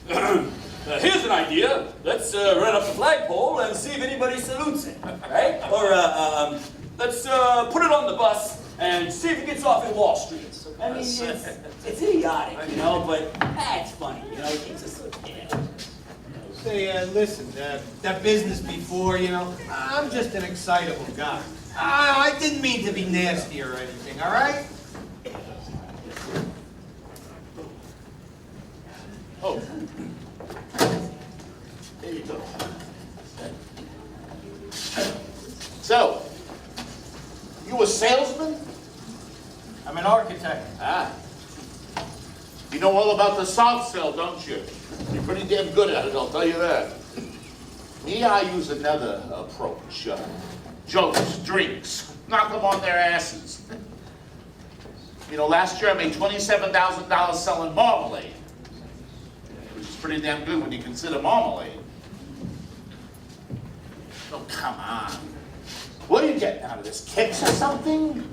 here's an idea. Let's run up the flagpole and see if anybody salutes it, right? Or let's put it on the bus and see if it gets off in Wall Street. I mean, it's idiotic, you know, but it's funny, you know, it keeps us so damn. Say, listen, that business before, you know, I'm just an excitable guy. I didn't mean to be nasty or anything, all right? Oh. There you go. So, you a salesman? I'm an architect. Ah. You know all about the soft sell, don't you? You're pretty damn good at it, I'll tell you that. Me, I use another approach. Jokes, drinks, knock them on their asses. You know, last year I made $27,000 selling marmalade, which is pretty damn good when you consider marmalade. Oh, come on. What are you getting out of this, kicks or something?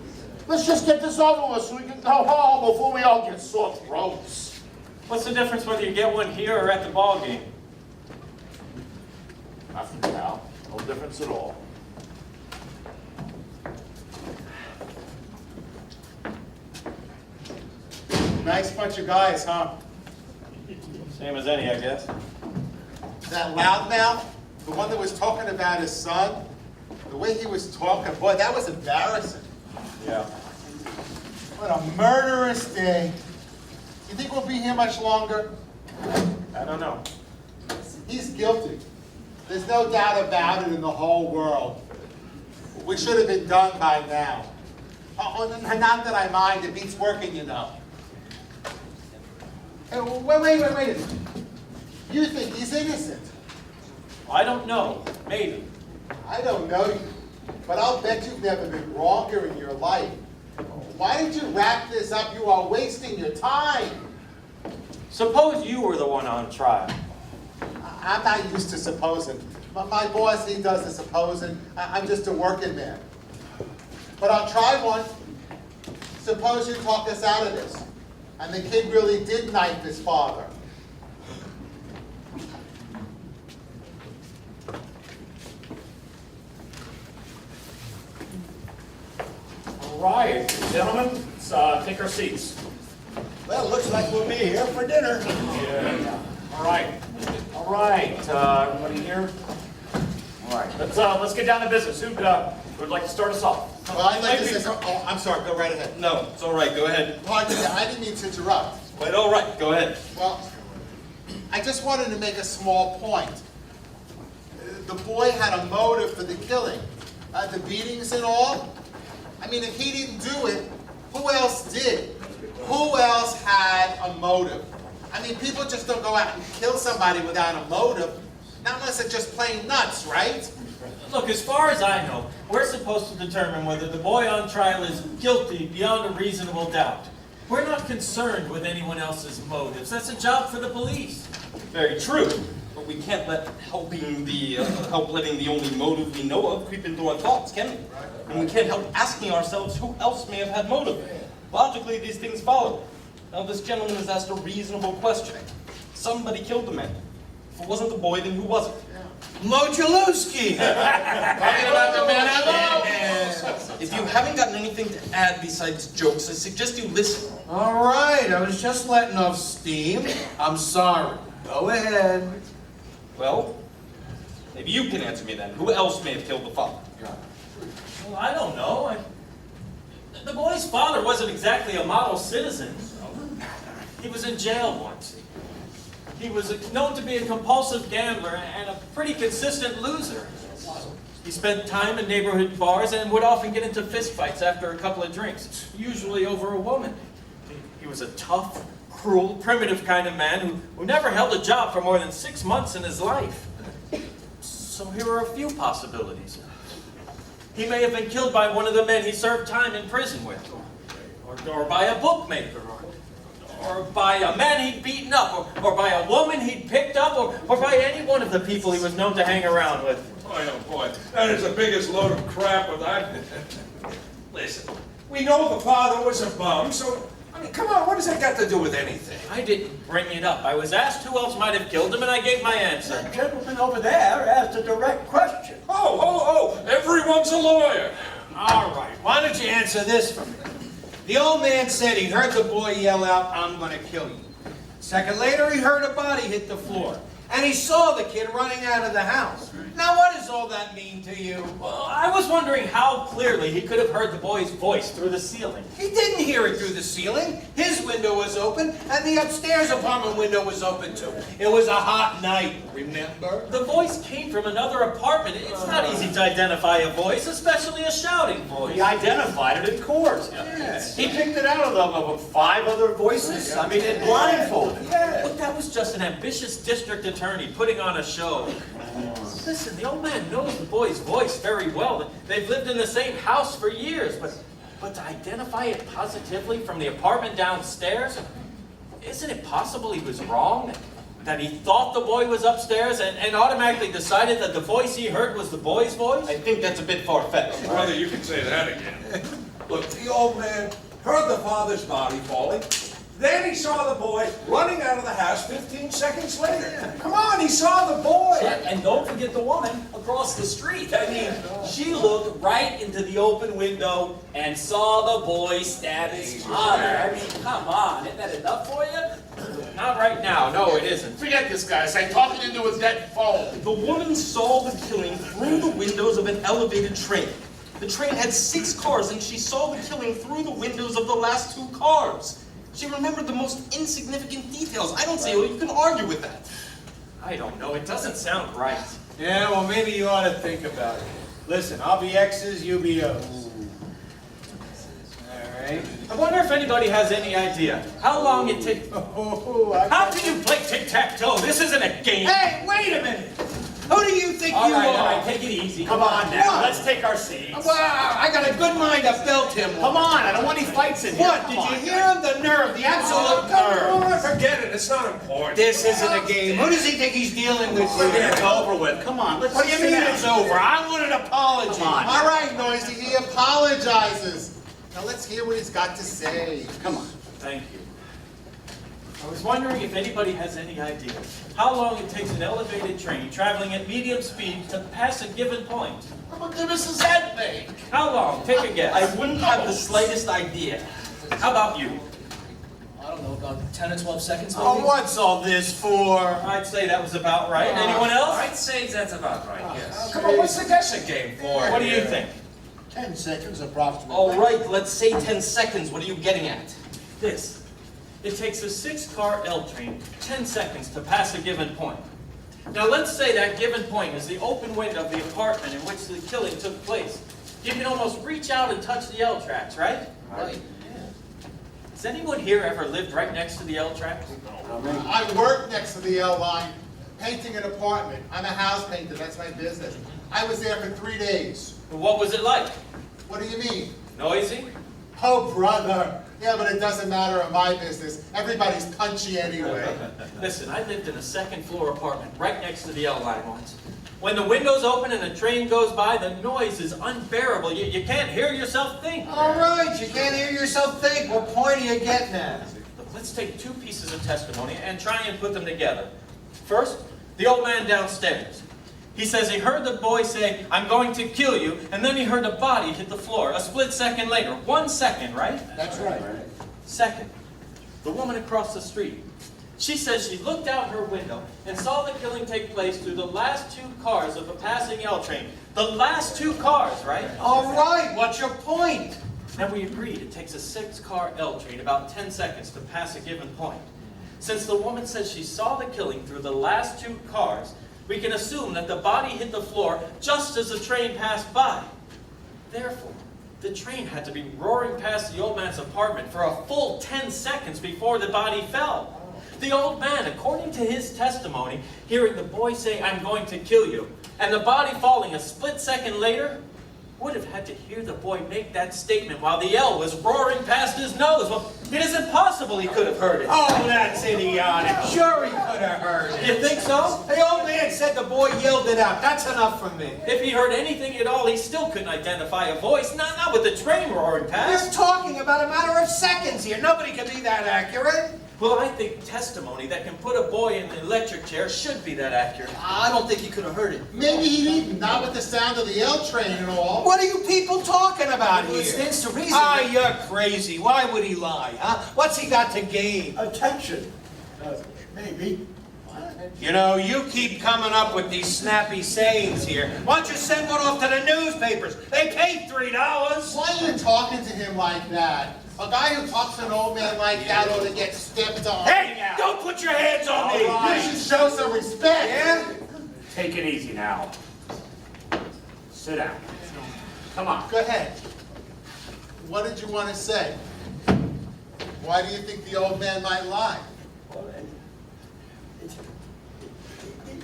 Let's just get this over with so we can go home before we all get sore throats. What's the difference whether you get one here or at the ball game? Nothing, pal. No difference at all. Nice bunch of guys, huh? Same as any, I guess. That loudmouth, the one that was talking about his son, the way he was talking, boy, that was embarrassing. Yeah. What a murderous day. You think we'll be here much longer? I don't know. He's guilty. There's no doubt about it in the whole world. We should have been done by now. Oh, not that I mind, it beats working, you know. Hey, wait a minute. You think he's innocent? I don't know. Maybe. I don't know you, but I'll bet you've never been wronger in your life. Why did you wrap this up? You are wasting your time. Suppose you were the one on trial. I'm not used to supposing. My boss, he does the supposing. I'm just a working man. But I'll try one. Suppose you talk us out of this, and the kid really did knife his father. All right, gentlemen, let's take our seats. Well, looks like we'll be here for dinner. Yeah. All right. All right. Everybody here? All right. Let's get down to business. Who'd like to start us off? Well, I'd like to say something. Oh, I'm sorry. Go right ahead. No, it's all right. Go ahead. Pardon me. I didn't mean to interrupt. Quite all right. Go ahead. Well, I just wanted to make a small point. The boy had a motive for the killing. The beatings and all. I mean, if he didn't do it, who else did? Who else had a motive? I mean, people just don't go out and kill somebody without a motive. Not unless they're just plain nuts, right? Look, as far as I know, we're supposed to determine whether the boy on trial is guilty beyond a reasonable doubt. We're not concerned with anyone else's motives. That's a job for the police. Very true. But we can't let help letting the only motive we know of creep into our thoughts, can we? And we can't help asking ourselves who else may have had motive. Logically, these things follow. Now, this gentleman has asked a reasonable question. Somebody killed the man. If it wasn't the boy, then who was it? Mojalowski! Talking about the man I love. If you haven't gotten anything to add besides jokes, I suggest you listen. All right, I was just letting off steam. I'm sorry. Go ahead. Well, maybe you can answer me then. Who else may have killed the father? Well, I don't know. The boy's father wasn't exactly a model citizen. He was in jail once. He was known to be a compulsive gambler and a pretty consistent loser. He spent time in neighborhood bars and would often get into fistfights after a couple of drinks, usually over a woman. He was a tough, cruel, primitive kind of man who never held a job for more than 6 months in his life. So here are a few possibilities. He may have been killed by one of the men he served time in prison with, or by a bookmaker, or by a man he'd beaten up, or by a woman he'd picked up, or by any one of the people he was known to hang around with. Boy, oh boy, that is the biggest load of crap with that. Listen, we know the father was a bum, so, I mean, come on, what does that got to do with anything? I didn't bring it up. I was asked who else might have killed him, and I gave my answer. That gentleman over there asked a direct question. Oh, everyone's a lawyer. All right, why don't you answer this for me? The old man said he heard the boy yell out, "I'm gonna kill you." A second later, he heard a body hit the floor. And he saw the kid running out of the house. Now, what does all that mean to you? Well, I was wondering how clearly he could have heard the boy's voice through the ceiling. He didn't hear it through the ceiling. His window was open, and the upstairs apartment window was open too. It was a hot night, remember? The voice came from another apartment. It's not easy to identify a voice, especially a shouting voice. He identified it in court. Yes. He picked it out of 5 other voices. I mean, it blindfolded. Look, that was just an ambitious district attorney putting on a show. Listen, the old man knows the boy's voice very well. They've lived in the same house for years, but to identify it positively from the apartment downstairs, isn't it possible he was wrong? That he thought the boy was upstairs and automatically decided that the voice he heard was the boy's voice? I think that's a bit far-fetched. Brother, you can say that again. Look, the old man heard the father's body falling. Then he saw the boy running out of the house 15 seconds later. Come on, he saw the boy. And don't forget the woman across the street. I mean, she looked right into the open window and saw the boy stab his father. I mean, come on, isn't that enough for you? Not right now. No, it isn't. Forget this guy. It's like talking into a dead phone. The woman saw the killing through the windows of an elevated train. The train had 6 cars, and she saw the killing through the windows of the last 2 cars. She remembered the most insignificant details. I don't see how you can argue with that. I don't know. It doesn't sound right. Yeah, well, maybe you ought to think about it. Listen, I'll be X's, you be O's. All right. I wonder if anybody has any idea how long it takes. How can you play tic-tac-toe? This isn't a game. Hey, wait a minute! Who do you think All you right, are? take it easy. Come on now, What? let's take our seats. Well, I got a good mind to belt him. Come on, I don't want any fights in here. What? Come Did on. you hear him? The nerve, the absolute nerve. Come on, forget it. It's not important. This isn't a game. Who does he think he's dealing with? It's over with. Come on, let's What do you sit mean down. it's over? I want an apology. Come on. All right, Noisy, he apologizes. Now let's hear what he's got to say. Come on. Thank you. I was wondering if anybody has any idea how long it takes an elevated train traveling at medium speed to pass a given point. What goodness is that thing? How long? Take a guess. I wouldn't have the slightest idea. How about you? I don't know, about 10 or 12 seconds maybe? Oh, what's all this for? I'd say that was about right. Anyone else? I'd say that's about right, yes. Come on, what's the guessing game for? What do you think? 10 seconds approximately. All right, let's say 10 seconds. What are you getting at? This. It takes a 6-car L train 10 seconds to pass a given point. Now let's say that given point is the open window of the apartment in which the killing took place. You can almost reach out and touch the L tracks, right? Right. Has anyone here ever lived right next to the L tracks? I work next to the L line, painting an apartment. I'm a house painter, that's my business. I was there for 3 days. What was it like? What do you mean? Noisy? Oh, brother. Yeah, but it doesn't matter in my business. Everybody's punchy anyway. Listen, I lived in a 2nd floor apartment right next to the L line once. When the window's open and a train goes by, the noise is unbearable. You can't hear yourself think. All right, you can't hear yourself think. What point are you getting at? Look, let's take 2 pieces of testimony and try and put them together. First, the old man downstairs. He says he heard the boy say, "I'm going to kill you," and then he heard a body hit the floor a split second later. 1 second, right? That's right. Second, the woman across the street. She says she looked out her window and saw the killing take place through the last 2 cars of a passing L train. The last 2 cars, right? All right, what's your point? And we agreed it takes a 6-car L train about 10 seconds to pass a given point. Since the woman says she saw the killing through the last 2 cars, we can assume that the body hit the floor just as the train passed by. Therefore, the train had to be roaring past the old man's apartment for a full 10 seconds before the body fell. The old man, according to his testimony, hearing the boy say, "I'm going to kill you," and the body falling a split second later, would have had to hear the boy make that statement while the yell was roaring past his nose. Well, it is impossible he could have heard it. Oh, that's idiotic. Sure he could have heard it. You think so? The old man said the boy yelled it out. That's enough for me. If he heard anything at all, he still couldn't identify a voice. Not with the train roaring We're past. talking about a matter of seconds here. Nobody can be that accurate. Well, I think testimony that can put a boy in the electric chair should be that accurate. I don't think he could have heard it. Maybe he didn't, not with the sound of the L train and all. What are you people talking about Well, here? it stands to reason. Ah, you're crazy. Why would he lie, huh? What's he got to gain? Attention. Maybe. You know, you keep coming up with these snappy sayings here. Why don't you send one off to the newspapers? They paid $3. Why are you talking to him like that? A guy who talks to an old man like that ought to get stepped on. Hey, don't put your hands on me! You should show some respect. Yeah? Take it easy now. Sit down. Come on. Go ahead. What did you want to say? Why do you think the old man might lie? Well,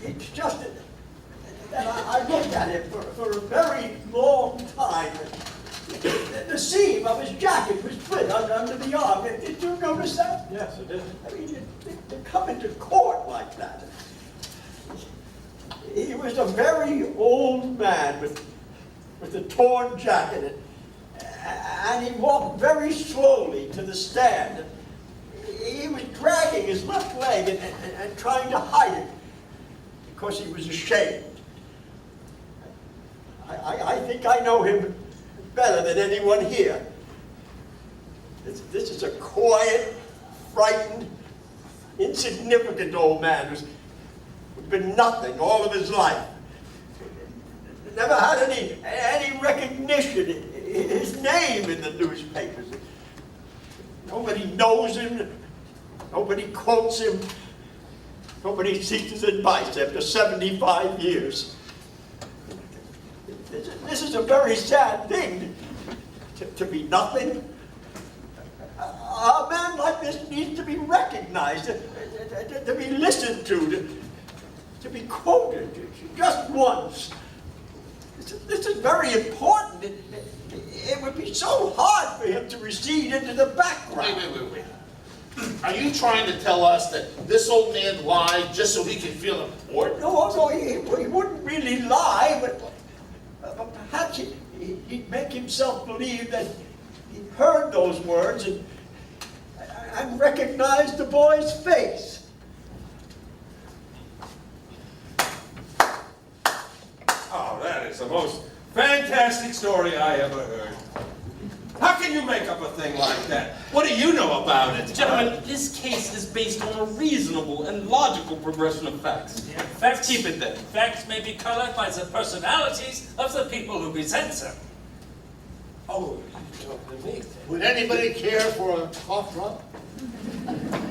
it's just that I looked at him for a very long time. The seam of his jacket was split under the arm. Did you notice that? Yes, I did. I mean, to come into court like that. He was a very old man with a torn jacket, and he walked very slowly to the stand. He was dragging his left leg and trying to hide it because he was ashamed. I think I know him better than anyone here. This is a quiet, frightened, insignificant old man who's been nothing all of his life. Never had any recognition, his name in the newspapers. Nobody knows him, nobody quotes him, nobody seeks his advice after 75 years. This is a very sad thing, to be nothing. A man like this needs to be recognized, to be listened to be quoted, just once. This is very important. It would be so hard for him to recede into the background. Wait. Are you trying to tell us that this old man lied just so he could feel important? No, he wouldn't really lie, but perhaps he'd make himself believe that he heard those words and recognized the boy's face. Oh, that is the most fantastic story I ever heard. How can you make up a thing like that? What do you know about it? Gentlemen, this case is based on a reasonable and logical progression of facts. Facts, Keep it there. facts may be colored by the personalities of the people who present them. Oh, you're talking to me. Would anybody care for a cough drop?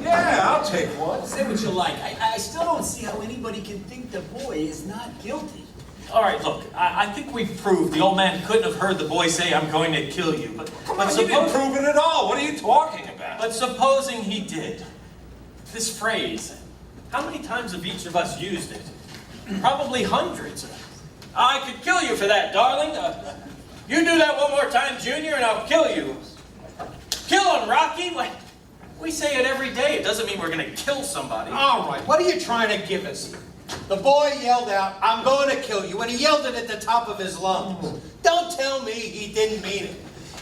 Yeah, I'll take one. Say what you like. I still don't see how anybody can think the boy is not guilty. All right, look, I think we've proved the old man couldn't have heard the boy say, "I'm going to kill you." But You didn't prove it at all. What are you talking about? But supposing he did, this phrase, how many times have each of us used it? Probably hundreds. "I could kill you for that, darling. You do that one more time, Junior, and I'll kill you." Kill him, Rocky. We say it every day. It doesn't mean we're going to kill somebody. All right, what are you trying to give us here? The boy yelled out, "I'm going to kill you," and he yelled it at the top of his lungs. Don't tell me he didn't mean it.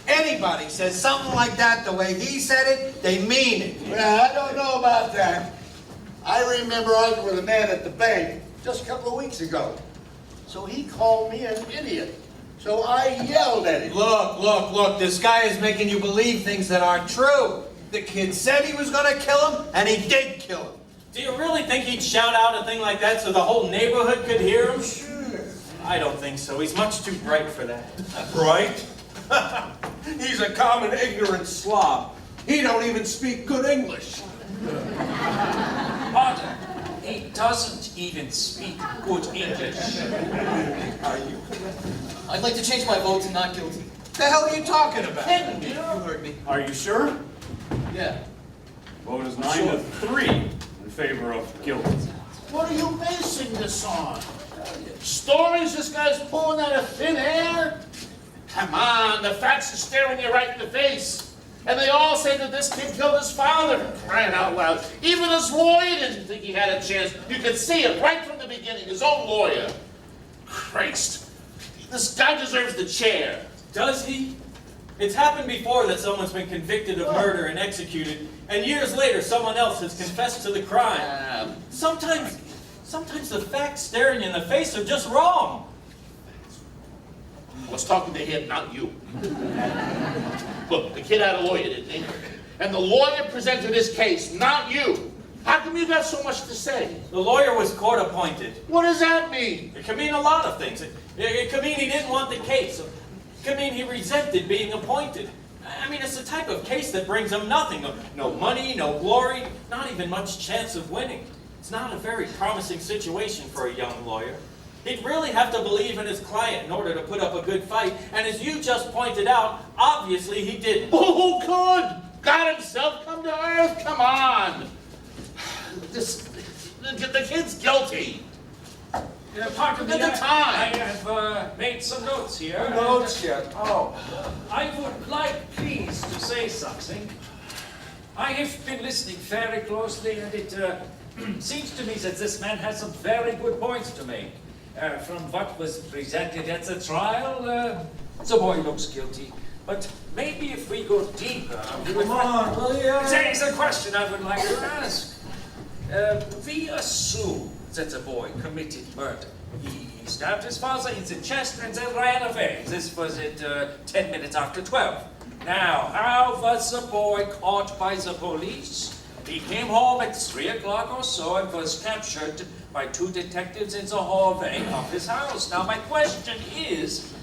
Anybody says something like that the way he said it, they mean it. Well, I don't know about that. I remember arguing with a man at the bank just a couple of weeks ago. So he called me an idiot. So I yelled at him. Look, this guy is making you believe things that aren't true. The kid said he was going to kill him, and he did kill him. Do you really think he'd shout out a thing like that so the whole neighborhood could hear him? Sure. I don't think so. He's much too bright for that. Right? He's a common ignorant slob. He don't even speak good English. Pardon, he doesn't even speak good English. I'd like to change my vote to not guilty. The hell are you talking about? You heard me. Are you sure? Yeah. Vote is 9-3 in favor of guilty. What are you basing this on? Stories this guy's pulling out of thin air? Come on, the facts are staring you right in the face. And they all say that this kid killed his father. Crying out loud. Even his lawyer didn't think he had a chance. You could see it right from the beginning, his own lawyer. Christ, this guy deserves the chair. Does he? It's happened before that someone's been convicted of murder and executed, and years later someone else has confessed to the crime. Sometimes the facts staring you in the face are just wrong. I was talking to him, not you. Look, the kid had a lawyer, didn't he? And the lawyer presented his case, not you. How come you got so much to say? The lawyer was court appointed. What does that mean? It could mean a lot of things. It could mean he didn't want the case. It could mean he resented being appointed. I mean, it's the type of case that brings him nothing. No money, no glory, not even much chance of winning. It's not a very promising situation for a young lawyer. He'd really have to believe in his client in order to put up a good fight, and as you just pointed out, obviously he didn't. Oh, good! God himself come to earth? Come on! The kid's guilty. Pardon me, Look at the time. I have made some notes here. Notes yet? Oh. I would like, please, to say something. I have been listening very closely, and it seems to me that this man has some very good points to make. From what was presented at the trial, the boy looks guilty. But maybe if we go deeper... Come on, will ya? There is a question I would like to ask. We assume that the boy committed murder. He stabbed his father in the chest and then ran away. This was at 10 minutes after 12. Now, how was the boy caught by the police? He came home at 3 o'clock or so and was captured by 2 detectives in the hallway of his house. Now, my question is,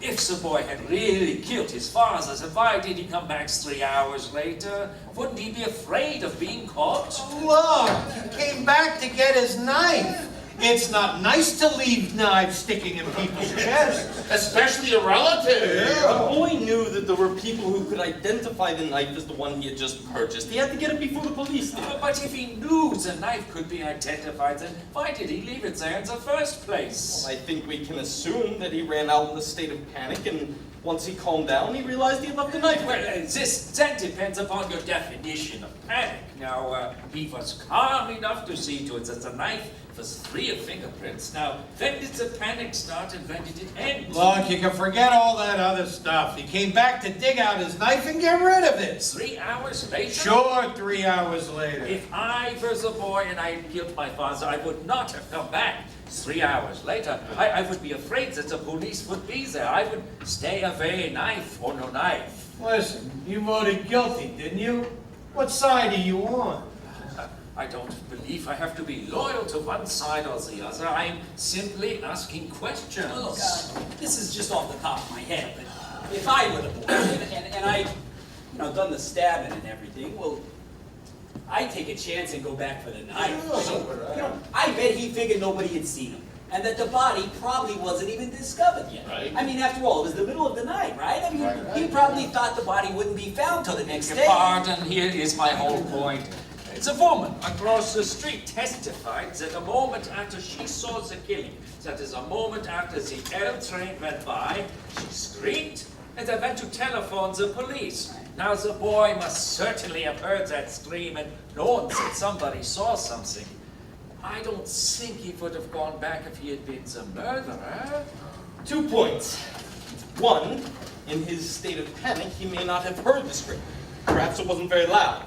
if the boy had really killed his father, then why did he come back 3 hours later? Wouldn't he be afraid of being caught? Look, he came back to get his knife. It's not nice to leave knives sticking in people's chests. Especially a relative. The boy knew that there were people who could identify the knife as the one he had just purchased. He had to get it before the police did. But if he knew the knife could be identified, then why did he leave it there in the first place? I think we can assume that he ran out in a state of panic, and once he calmed down, he realized he had left the knife. Well, this then depends upon your definition of panic. Now, he was calm enough to see to it that the knife was free of fingerprints. Now, when did the panic start and when did it end? Look, you can forget all that other stuff. He came back to dig out his knife and get rid of it. 3 hours later? Sure, 3 hours later. If I was a boy and I had killed my father, I would not have come back 3 hours later. I would be afraid that the police would be there. I would stay away, knife or no knife. Listen, you voted guilty, didn't you? What side are you on? I don't believe I have to be loyal to one side or the other. I'm simply asking questions. Well, look, this is just off the top of my head, but if I were the boy and I, done the stabbing and everything, well, I'd take a chance and go back for the knife. I bet he figured nobody had seen him, and that the body probably wasn't even discovered yet. Right. I mean, after all, it was the middle of the night, right? I mean, he probably thought the body wouldn't be found till the next day. Pardon, here is my whole point. The woman across the street testified that a moment after she saw the killing, that is a moment after the L train went by, she screamed and they went to telephone the police. Now the boy must certainly have heard that scream and known that somebody saw something. I don't think he would have gone back if he had been the murderer. 2 points. One, in his state of panic, he may not have heard the scream. Perhaps it wasn't very loud.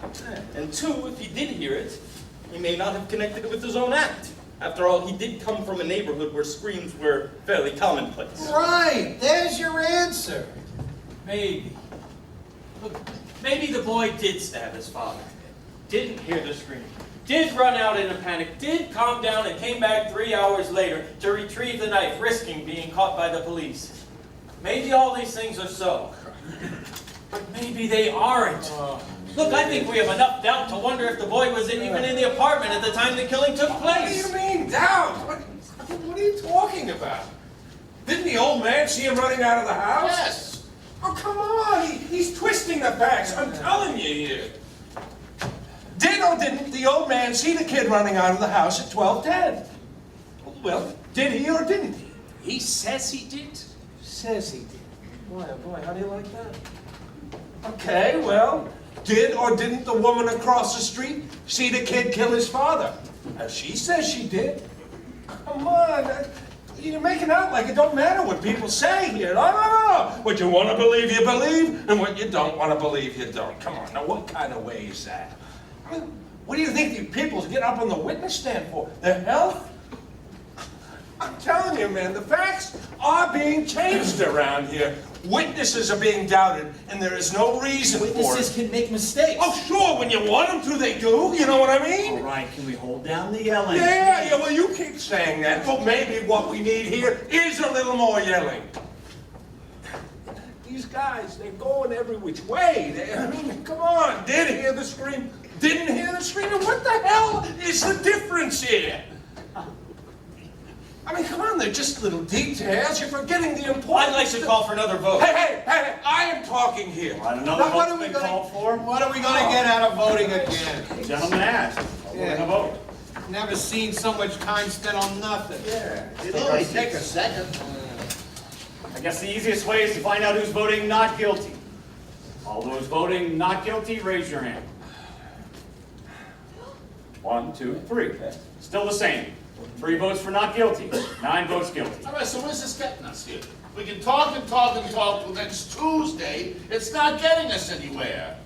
And 2, if he did hear it, he may not have connected it with his own act. After all, he did come from a neighborhood where screams were fairly commonplace. Right, there's your answer. Maybe. Look, maybe the boy did stab his father. Didn't hear the scream. Did run out in a panic. Did calm down and came back 3 hours later to retrieve the knife, risking being caught by the police. Maybe all these things are so. But maybe they aren't. Look, I think we have enough doubt to wonder if the boy was even in the apartment at the time the killing took place. What do you mean, doubt? What are you talking about? Didn't the old man see him running out of the house? Yes. Oh, come on, he's twisting the facts, I'm telling you here. Did or didn't the old man see the kid running out of the house at 12:10? Well, did he or didn't he? He says he did. Says he did. Boy, oh boy, how do you like that? Okay, well, did or didn't the woman across the street see the kid kill his father? She says she did. Come on, you're making out like it don't matter what people say here. No. What you want to believe, you believe, and what you don't want to believe, you don't. Come on, now what kind of way is that? I mean, what do you think these people get up on the witness stand for? Their health? I'm telling you, man, the facts are being changed around here. Witnesses are being doubted, and there is no reason for it. Witnesses can make mistakes. Oh, sure, when you want them to, they do. You know what I mean? All right, can we hold down the yelling? Yeah, well, you keep saying that. Well, maybe what we need here is a little more yelling. These guys, they're going every which way. I mean, come on. Did hear the scream, didn't hear the scream, and what the hell is the difference here? I mean, come on, they're just little details. You're forgetting the important. I'd like to call for another vote. Hey, I am talking here. Another vote's been called for. What are we gonna get out of voting again? Gentlemen asked. We're gonna vote. Never seen so much time spent on nothing. It'll only take a second. I guess the easiest way is to find out who's voting not guilty. All those voting not guilty, raise your hand. 1, 2, 3. Still the same. 3 votes for not guilty, 9 votes guilty. All right, so where's this getting us here? We can talk and talk and talk till next Tuesday. It's not getting us anywhere.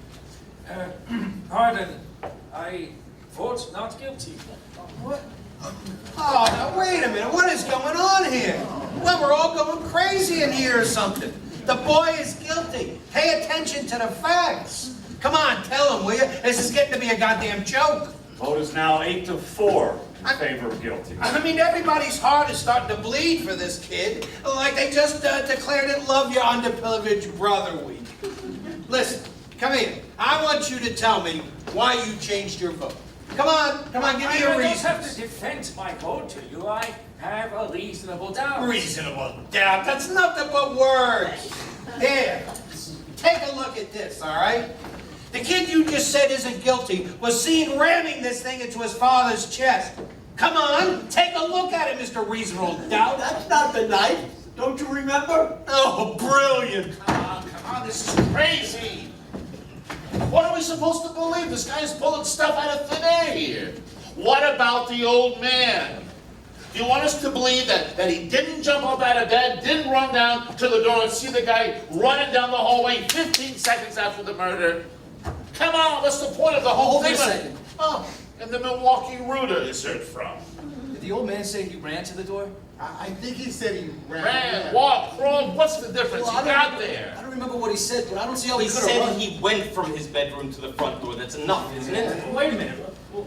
Pardon, I vote not guilty. What? Oh, now wait a minute. What is going on here? Well, we're all going crazy in here or something. The boy is guilty. Pay attention to the facts. Come on, tell him, will you? This is getting to be a goddamn joke. Vote is now 8-4 in favor of guilty. I mean, everybody's heart is starting to bleed for this kid, like they just declared it Love Your Underprivileged Brother Week. Listen, come here. I want you to tell me why you changed your vote. Come on, give me a I don't reason. have to defend my vote to you. I have a reasonable doubt. Reasonable doubt. That's nothing but words. Here, take a look at this, all right? The kid you just said isn't guilty was seen ramming this thing into his father's chest. Come on, take a look at it, Mr. Reasonable Doubt. That's not the knife. Don't you remember? Oh, brilliant. Come on, this is crazy. What are we supposed to believe? This guy's pulling stuff out of thin air here. What about the old man? Do you want us to believe that he didn't jump up out of bed, didn't run down to the door and see the guy running down the hallway 15 seconds after the murder? Come on, what's the point of the whole thing? Hold on a second. Oh, and the Milwaukee Rooter is heard from. Did the old man say he ran to the door? I think he said he Ran, walked, crawled, what's the difference? Well, He got there. I don't remember what he said, but I don't see how he He could have said run. he went from his bedroom to the front door. That's enough, isn't it? Wait a minute.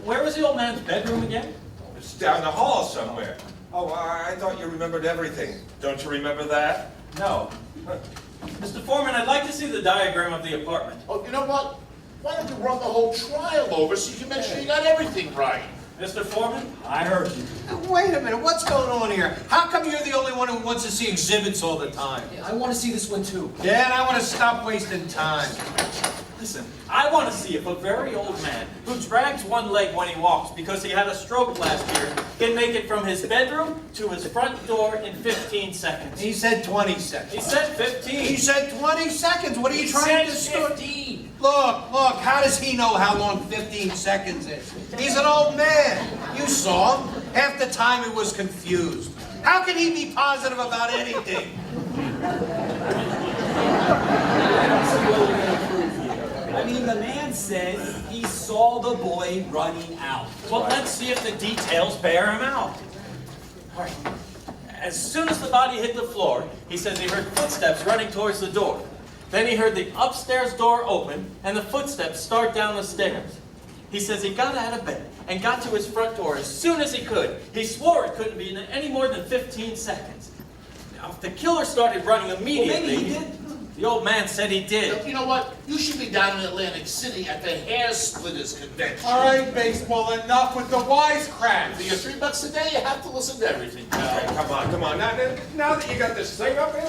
Where was the old man's bedroom again? It's down the hall somewhere. Oh, I thought you remembered everything. Don't you remember that? No. Mr. Foreman, I'd like to see the diagram of the apartment. Oh, you know what? Why don't you run the whole trial over so you can make sure you got everything right? Mr. Foreman? I heard you. Wait a minute, what's going on here? How come you're the only one who wants to see exhibits all the time? I want to see this one too. Yeah, and I want to stop wasting time. Listen, I want to see if a very old man who drags one leg when he walks because he had a stroke last year can make it from his bedroom to his front door in 15 seconds. He said 20 seconds. He said 15. He said 20 seconds. What are you trying to Said do? 15. Look, how does he know how long 15 seconds is? He's an old man. You saw him. Half the time he was confused. How can he be positive about anything? I mean, the man said he saw the boy running out. Well, let's see if the details bear him out. All right. As soon as the body hit the floor, he says he heard footsteps running towards the door. Then he heard the upstairs door open and the footsteps start down the stairs. He says he got out of bed and got to his front door as soon as he could. He swore it couldn't be in any more than 15 seconds. Now, if the killer started running immediately... Well, maybe he did. The old man said he did. You know what? You should be down in Atlantic City at the Hair Splitters Convention. All right, baseball, enough with the wisecracks. For your $3 a day, you have to listen to everything. Hey, come on. Now that you got this thing up here,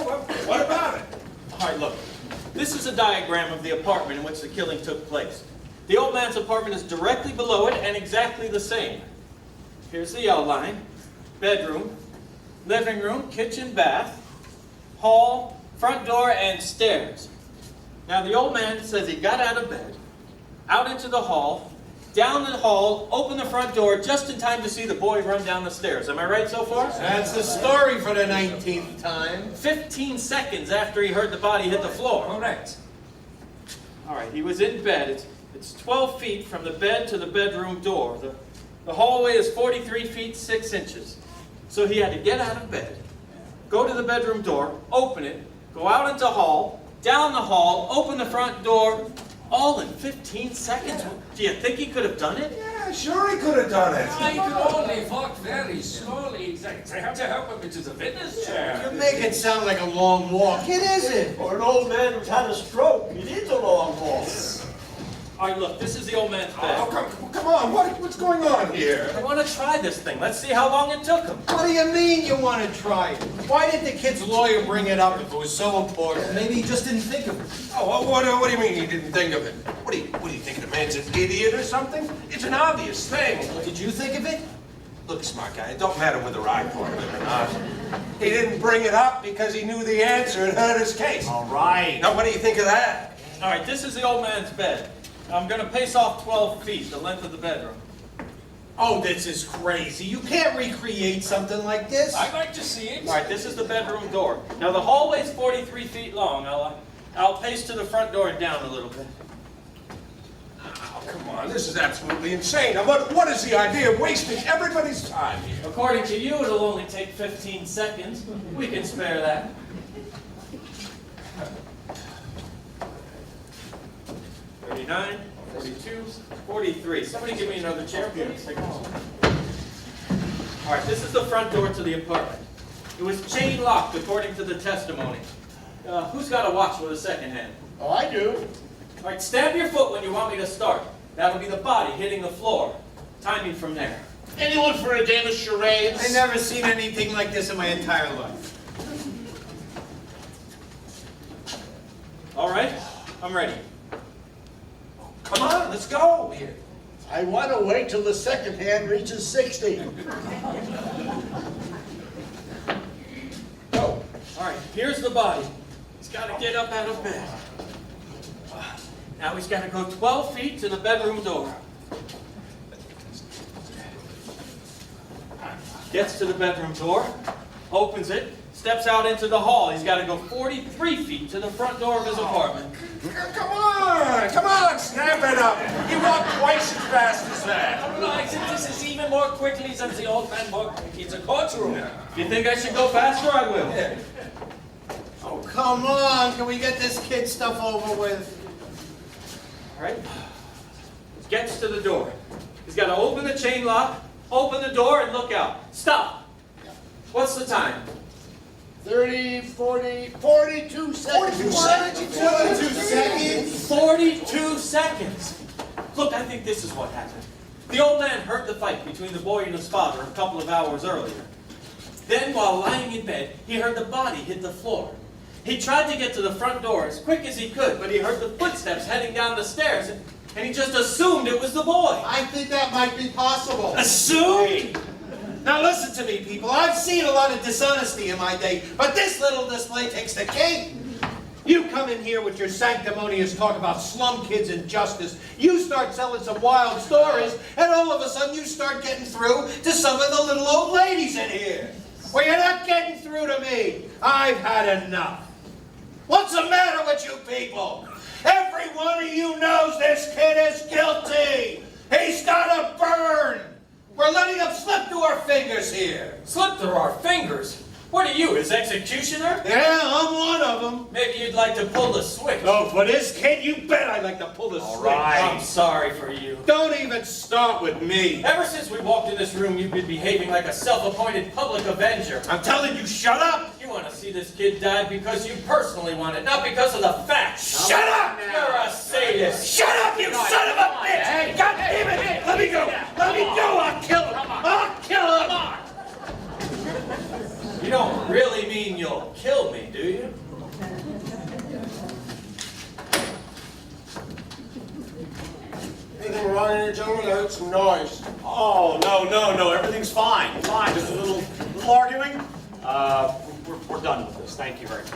what about it? All right, look. This is a diagram of the apartment in which the killing took place. The old man's apartment is directly below it and exactly the same. Here's the outline. Bedroom, living room, kitchen, bath, hall, front door, and stairs. Now the old man says he got out of bed, out into the hall, down the hall, opened the front door just in time to see the boy run down the stairs. Am I right so far? That's the story for the 19th time. 15 seconds after he heard the body hit the floor. Correct. All right, he was in bed. It's 12 feet from the bed to the bedroom door. The hallway is 43 feet 6 inches. So he had to get out of bed, go to the bedroom door, open it, go out into hall, down the hall, open the front door, all in 15 seconds. Do you think he could have done it? Yeah, sure he could have done it. I could only walk very slowly. I have to help him into the fitness chair. You make it sound like a long walk. It isn't. For an old man who's had a stroke, it is a long walk. All right, look, this is the old man's bed. Oh, come on. What's going on here? I want to try this thing. Let's see how long it took him. What do you mean you want to try it? Why did the kid's lawyer bring it up if it was so important? Maybe he just didn't think of it. Oh, what do you mean he didn't think of it? What do you think the man's an idiot or something? It's an obvious thing. Did you think of it? Look, smart guy, it don't matter whether I thought of it or not. He didn't bring it up because he knew the answer and hurt his case. All right. Now, what do you think of that? All right, this is the old man's bed. I'm going to pace off 12 feet, the length of the bedroom. Oh, this is crazy. You can't recreate something like this. I'd like to see it. All right, this is the bedroom door. Now the hallway's 43 feet long. I'll pace to the front door and down a little bit. Oh, come on, this is absolutely insane. Now, what is the idea of wasting everybody's time here? According to you, it'll only take 15 seconds. We can spare that. $39, $42, $43. Somebody give me another chair, please. All right, this is the front door to the apartment. It was chain locked according to the testimony. Who's got a watch with a second hand? Oh, I do. All right, stamp your foot when you want me to start. That'll be the body hitting the floor. Timing from there. Anyone for a game of charades? I've never seen anything like this in my entire life. All right, I'm ready. Come on, let's go here. I want to wait till the second hand reaches 60. Go. All right, here's the body. He's got to get up out of bed. Now he's got to go 12 feet to the bedroom door. Gets to the bedroom door, opens it, steps out into the hall. He's got to go 43 feet to the front door of his apartment. Come on, snap it up. You walk twice as fast as that. Well, I think this is even more quickly since the old man walked into the courtroom. If you think I should go faster, I will. Oh, come on. Can we get this kid stuff over with? All right. Gets to the door. He's got to open the chain lock, open the door, and look out. Stop. What's the time? 30, 40, 42 seconds. 42 seconds? 42 seconds. Look, I think this is what happened. The old man heard the fight between the boy and his father a couple of hours earlier. Then, while lying in bed, he heard the body hit the floor. He tried to get to the front door as quick as he could, but he heard the footsteps heading down the stairs, and he just assumed it was the boy. I think that might be possible. Assumed? Now listen to me, people. I've seen a lot of dishonesty in my day, but this little display takes the cake. You come in here with your sanctimonious talk about slum kids and justice. You start telling some wild stories, and all of a sudden you start getting through to some of the little old ladies in here. Well, you're not getting through to me. I've had enough. What's the matter with you people? Every one of you knows this kid is guilty. He's got to burn. We're letting him slip through our fingers here. Slip through our fingers? What are you, his executioner? Yeah, I'm one of them. Maybe you'd like to pull the switch. Oh, for this kid, you bet I'd like to pull the switch. I'm sorry for you. Don't even start with me. Ever since we walked in this room, you've been behaving like a self-appointed public avenger. I'm telling you, shut up! You want to see this kid die because you personally want it, not because of the facts. Shut up! You're a sadist. Shut up, you son of a bitch! God damn it! Let me go! Let me go! I'll kill him! I'll kill him! You don't really mean you'll kill me, do you? Anything wrong here, gentlemen? I heard some noise. Oh, no, everything's fine, fine. Just a little arguing. We're done with this. Thank you very much.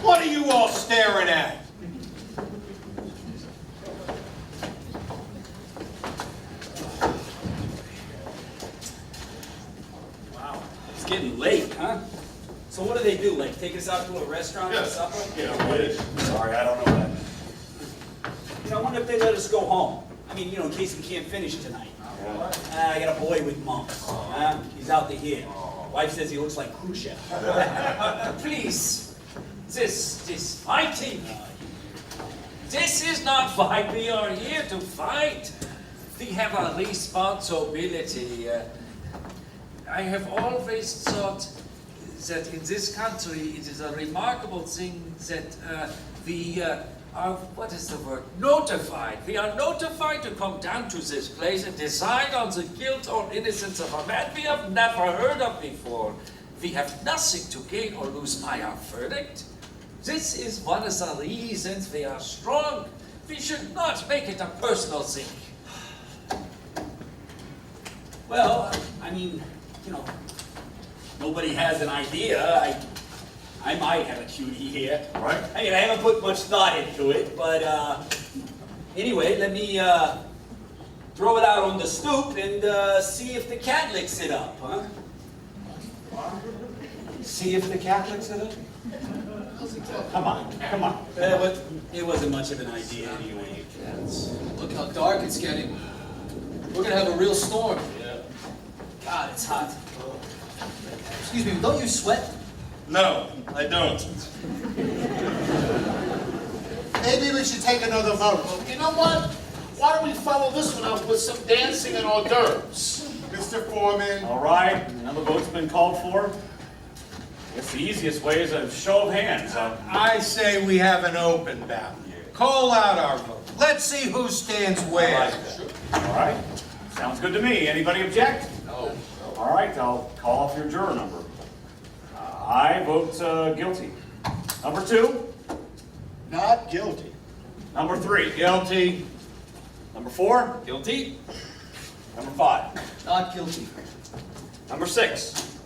What are you all staring at? Wow, it's getting late, huh? So what do they do, like take us out to a restaurant for supper? Sorry, I don't know that. You know, I wonder if they let us go home. I mean, you know, in case we can't finish tonight. I got a boy with mumps. He's out to here. Wife says he looks like Khrushchev. Please, this fighting. This is not fight. We are here to fight. We have a responsibility. I have always thought that in this country it is a remarkable thing that we are, what is the word, notified. We are notified to come down to this place and decide on the guilt or innocence of a man we have never heard of before. We have nothing to gain or lose by our verdict. This is one of the reasons we are strong. We should not make it a personal thing. Well, I mean, you know, nobody has an idea. I might have a cutie here. Right. I mean, I haven't put much thought into it, but anyway, let me throw it out on the stoop and see if the cat licks it up, huh? See if the cat licks it up? Come on. But it wasn't much of an idea anyway. Look how dark it's getting. We're gonna have a real storm. God, it's hot. Excuse me, don't you sweat? No, I don't. Maybe we should take another vote. You know what? Why don't we follow this one up with some dancing and hors d'oeuvres? Mr. Foreman, All right, another vote's been called for. I guess the easiest way is a show of hands. I say we have an open ballot. Call out our vote. Let's see who stands where. All right, sounds good to me. Anybody object? No. All right, I'll call off your juror number. I vote guilty. Number 2? Not guilty. Number 3? Guilty. Number 4? Guilty? Number 5? Not guilty. Number 6?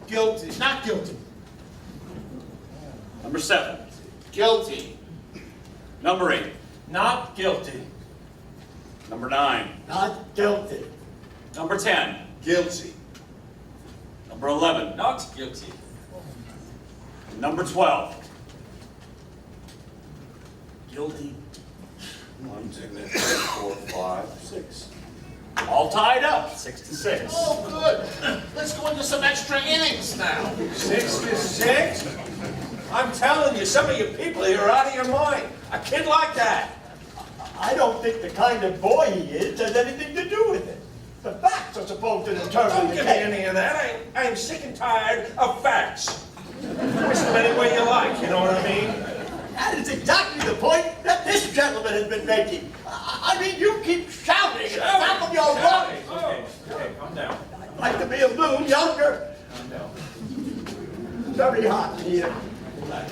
Guilty. Not guilty. Number 7? Guilty. Number 8? Not guilty. Number 9? Not guilty. Number 10? Guilty. Number 11? Not guilty. Number 12? Guilty. 1, 2, 3, 4, 5, 6. All tied up, 6 to 6. Oh, good. Let's go into some extra innings now. 6 to 6? I'm telling you, some of you people here are out of your mind. A kid like that. I don't think the kind of boy he is has anything to do with it. The facts are supposed to determine Don't the give me case. any of that. I'm sick and tired of facts. Twist them any way you like, you know what I mean? That is exactly the point that this gentleman has been making. I mean, you keep shouting at the top of your lungs. Okay, calm down. I'd like to be a little younger. Calm down. Very hot here.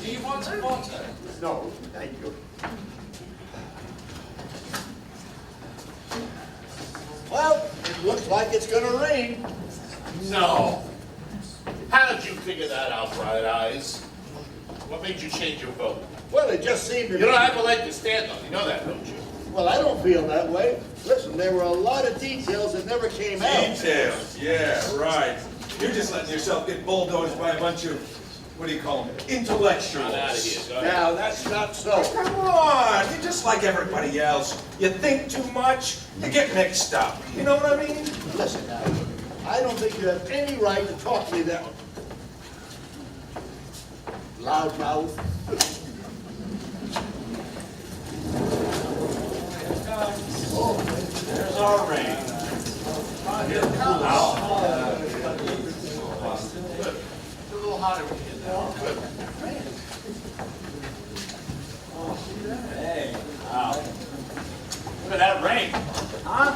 Do you want some water? No, thank you. Well, it looks like it's gonna rain. No. How did you figure that out, Bright Eyes? What made you change your vote? Well, it just seemed to You me. don't have a leg to stand on. You know that, don't you? Well, I don't feel that way. Listen, there were a lot of details that never came out. Details, yeah, right. You're just letting yourself get bulldozed by a bunch of what do you call them, intellectuals. Out of here. Now, that's not so. Come on, you're just like everybody else. You think too much, you get mixed up. You know what I mean? Listen now, I don't think you have any right to talk to me that way. Loudmouth. There's our ring. Here it comes. It's a little hotter in here now. Good. Hey, wow. Look at that rain. Huh?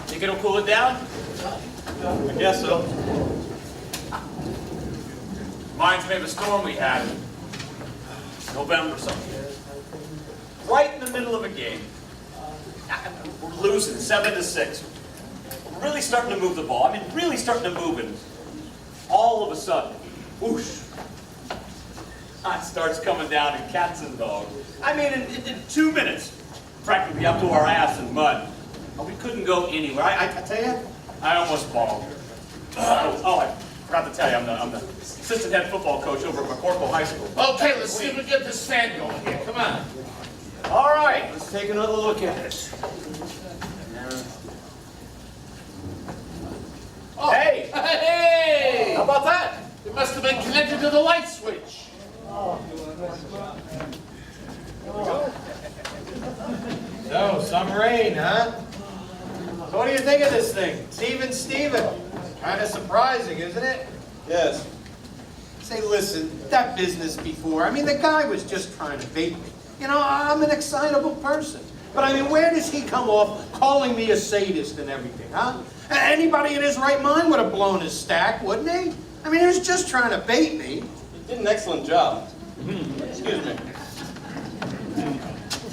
Think it'll cool it down? I guess so. Reminds me of a storm we had in November something. Right in the middle of a game. We're losing 7-6. We're really starting to move the ball. I mean, really starting to move it. All of a sudden, whoosh. It starts coming down in cats and dogs. I mean, in 2 minutes, practically up to our ass in mud. Oh, we couldn't go anywhere. I tell you, I almost bawled. Oh, I forgot to tell you, I'm the assistant head football coach over at McCorkle High School. Okay, let's see if we get this fan going here. Come on. All right, let's take another look at it. Oh. Hey! Hey! How about that? It must have been connected to the light switch. So, some rain, huh? So what do you think of this thing? Steven. Kind of surprising, isn't it? Yes. Say, listen, that business before, I mean, the guy was just trying to bait me. You know, I'm an excitable person. But I mean, where does he come off calling me a sadist and everything, huh? Anybody in his right mind would have blown his stack, wouldn't he? I mean, he was just trying to bait me. You did an excellent job. Excuse me.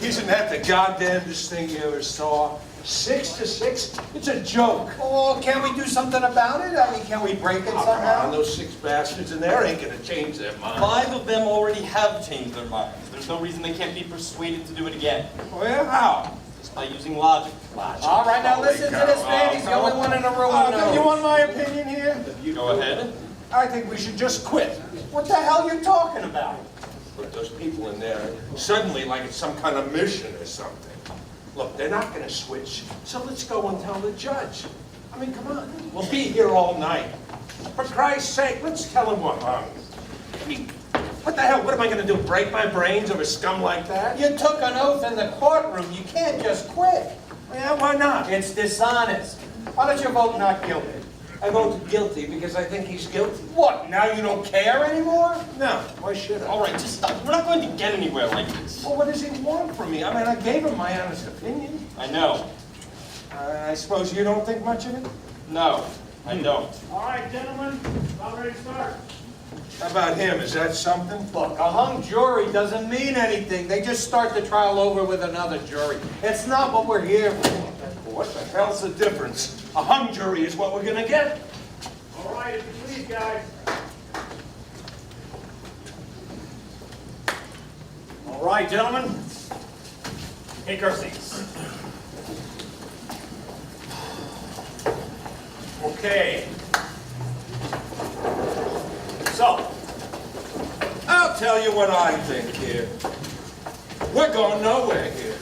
Isn't that the goddamnedest thing you ever saw? 6-6? It's a joke. Oh, can't we do something about it? I mean, can we break it Come on, somehow? those 6 bastards in there ain't gonna change their mind. 5 of them already have changed their minds. There's no reason they can't be persuaded to do it again. Well, how? Just by using logic. All right, now listen to this man. He's the only one in the room who knows. You want my opinion here? You go ahead. I think we should just quit. What the hell are you talking about? Put those people in there suddenly like it's some kind of mission or something. Look, they're not gonna switch, so let's go and tell the judge. I mean, come on, we'll be here all night. For Christ's sake, let's tell him we're hung. I mean, what the hell, what am I gonna do, break my brains over scum like that? You took an oath in the courtroom. You can't just quit. Yeah, why not? It's dishonest. Why don't you vote not guilty? I voted guilty because I think he's guilty. What, now you don't care anymore? No, why should I? All right, just stop. We're not going to get anywhere like this. Well, what does he want from me? I mean, I gave him my honest opinion. I know. I suppose you don't think much of it? No, I don't. All right, gentlemen, about ready to start. How about him? Is that something? Look, a hung jury doesn't mean anything. They just start the trial over with another jury. It's not what we're here for. What the hell's the difference? A hung jury is what we're gonna get. All right, if you please, guys. All right, gentlemen, take our seats. Okay. So, I'll tell you what I think here. We're going nowhere here.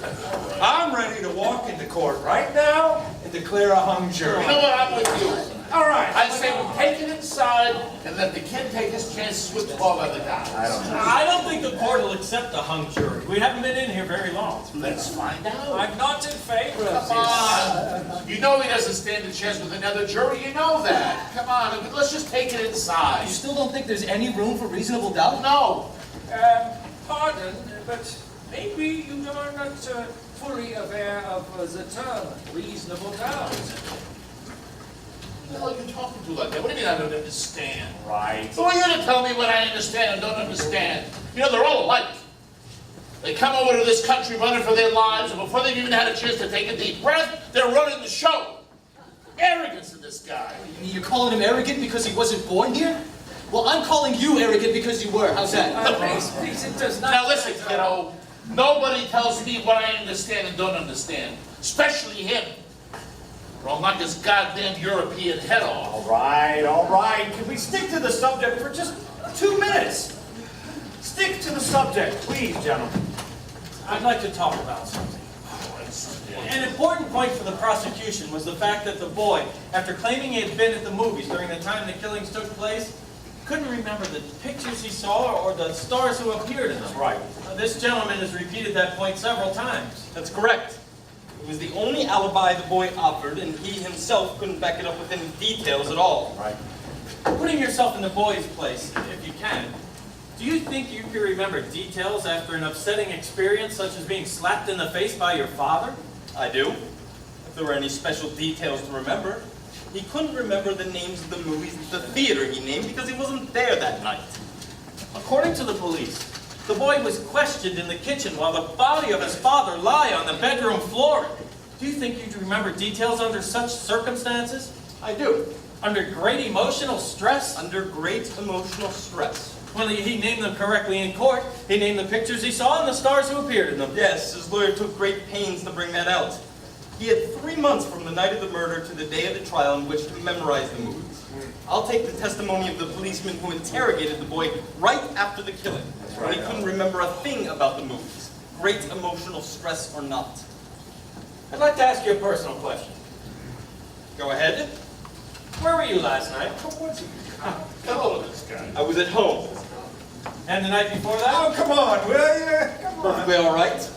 I'm ready to walk into court right now and declare a hung jury. You know what? I'm with you. All right. I say we take it inside and let the kid take his chances with 12 other guys. I don't think the court will accept a hung jury. We haven't been in here very long. Let's find out. I'm not in favor of Come on. You know he doesn't stand a chance with another jury. You know that. Come on. Let's just take it inside. You still don't think there's any room for reasonable doubt? No. Pardon, but maybe you are not fully aware of the term reasonable doubt. What the hell are you talking to like that? What do you mean I don't understand? right. Who are you to tell me what I understand and don't understand? You know, they're all alike. They come over to this country running for their lives, and before they've even had a chance to take a deep breath, they're running the show. Arrogance in this guy. You're calling him arrogant because he wasn't born here? Well, I'm calling you arrogant because you were. How's that? Please, it does not. Now listen, kiddo. Nobody tells me what I understand and don't understand. Especially him. Or I'll knock his goddamn European head off. All right. Can we stick to the subject for just 2 minutes. Stick to the subject, please, gentlemen. I'd like to talk about something. An important point for the prosecution was the fact that the boy, after claiming he had been at the movies during the time the killings took place, couldn't remember the pictures he saw or the stars who appeared in them. Right. This gentleman has repeated that point several times. That's correct. It was the only alibi the boy offered, and he himself couldn't back it up with any details at all. Right. Putting yourself in the boy's place, if you can, do you think you can remember details after an upsetting experience such as being slapped in the face by your father? I do. If there were any special details to remember. He couldn't remember the names of the movies at the theater he named because he wasn't there that night. According to the police, the boy was questioned in the kitchen while the body of his father lay on the bedroom floor. Do you think you'd remember details under such circumstances? I do. Under great emotional stress? Under great emotional stress. Well, he named them correctly in court. He named the pictures he saw and the stars who appeared in them. Yes, his lawyer took great pains to bring that out. He had 3 months from the night of the murder to the day of the trial in which to memorize the movies. I'll take the testimony of the policeman who interrogated the boy right after the killing, when he couldn't remember a thing about the movies, great emotional stress or not. I'd like to ask you a personal question. Go ahead. Where were you last night? Hello, this guy. I was at home. And the night before that? Oh, come on, will you? Come on. Perfectly all right.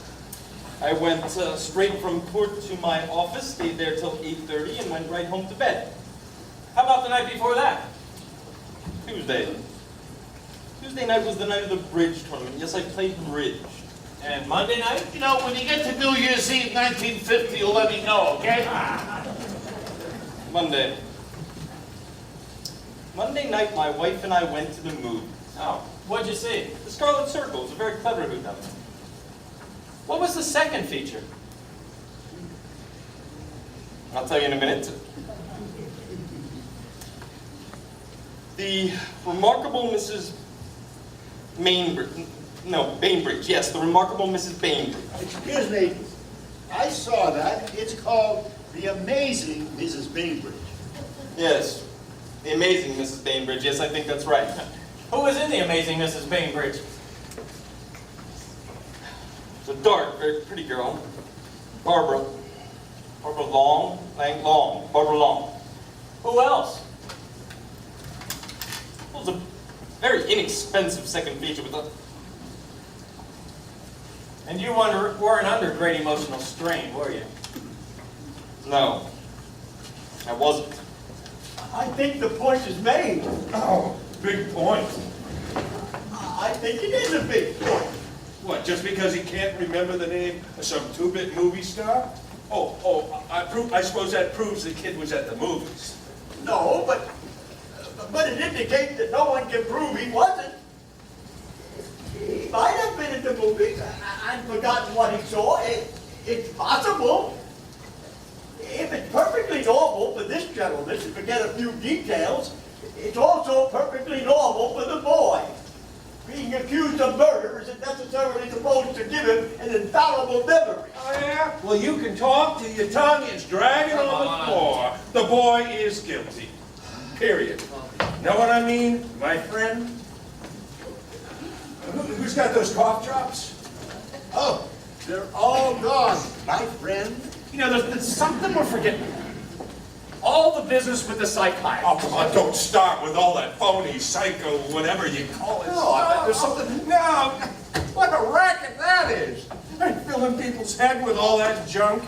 I went straight from court to my office, stayed there till 8:30, and went right home to bed. How about the night before that? Tuesday. Tuesday night was the night of the bridge tournament. Yes, I played bridge. And Monday night? You know, when you get to New Year's Eve 1950, you'll let me know, okay? Monday. Monday night, my wife and I went to the movies. Oh, what'd you see? The Scarlet Circle. It's a very clever whodunit. What was the second feature? I'll tell you in a minute. The remarkable Mrs. Bainbridge. Yes, the remarkable Mrs. Bainbridge. Excuse me, I saw that. It's called The Amazing Mrs. Bainbridge. Yes, the amazing Mrs. Bainbridge. Yes, I think that's right. Who was in The Amazing Mrs. Bainbridge? It's a dark, very pretty girl. Barbara. Barbara Long. Barbara Long. Who else? It was a very inexpensive second feature with a... And you weren't under great emotional strain, were you? No, I wasn't. I think the point is made. Oh, big point. I think it is a big point. What, just because he can't remember the name of some two-bit movie star? I suppose that proves the kid was at the movies. No, but it indicates that no one can prove he wasn't. He might have been at the movies and forgotten what he saw. It's possible. If it's perfectly normal for this gentleman to forget a few details, it's also perfectly normal for the boy. Being accused of murder isn't necessarily supposed to give him an infallible memory. Oh, yeah? Well, you can talk till your tongue is dragging on the floor. The boy is guilty. Period. Know what I mean, my friend? Who's got those cough drops? Oh, they're all gone, my friend. You know, there's something we're forgetting. All the business with the psychiatrist. Oh, come on, don't start with all that phony, psycho, whatever you call it. No, I bet there's something... No, what a racket that is. Hey, filling people's head with all that junk.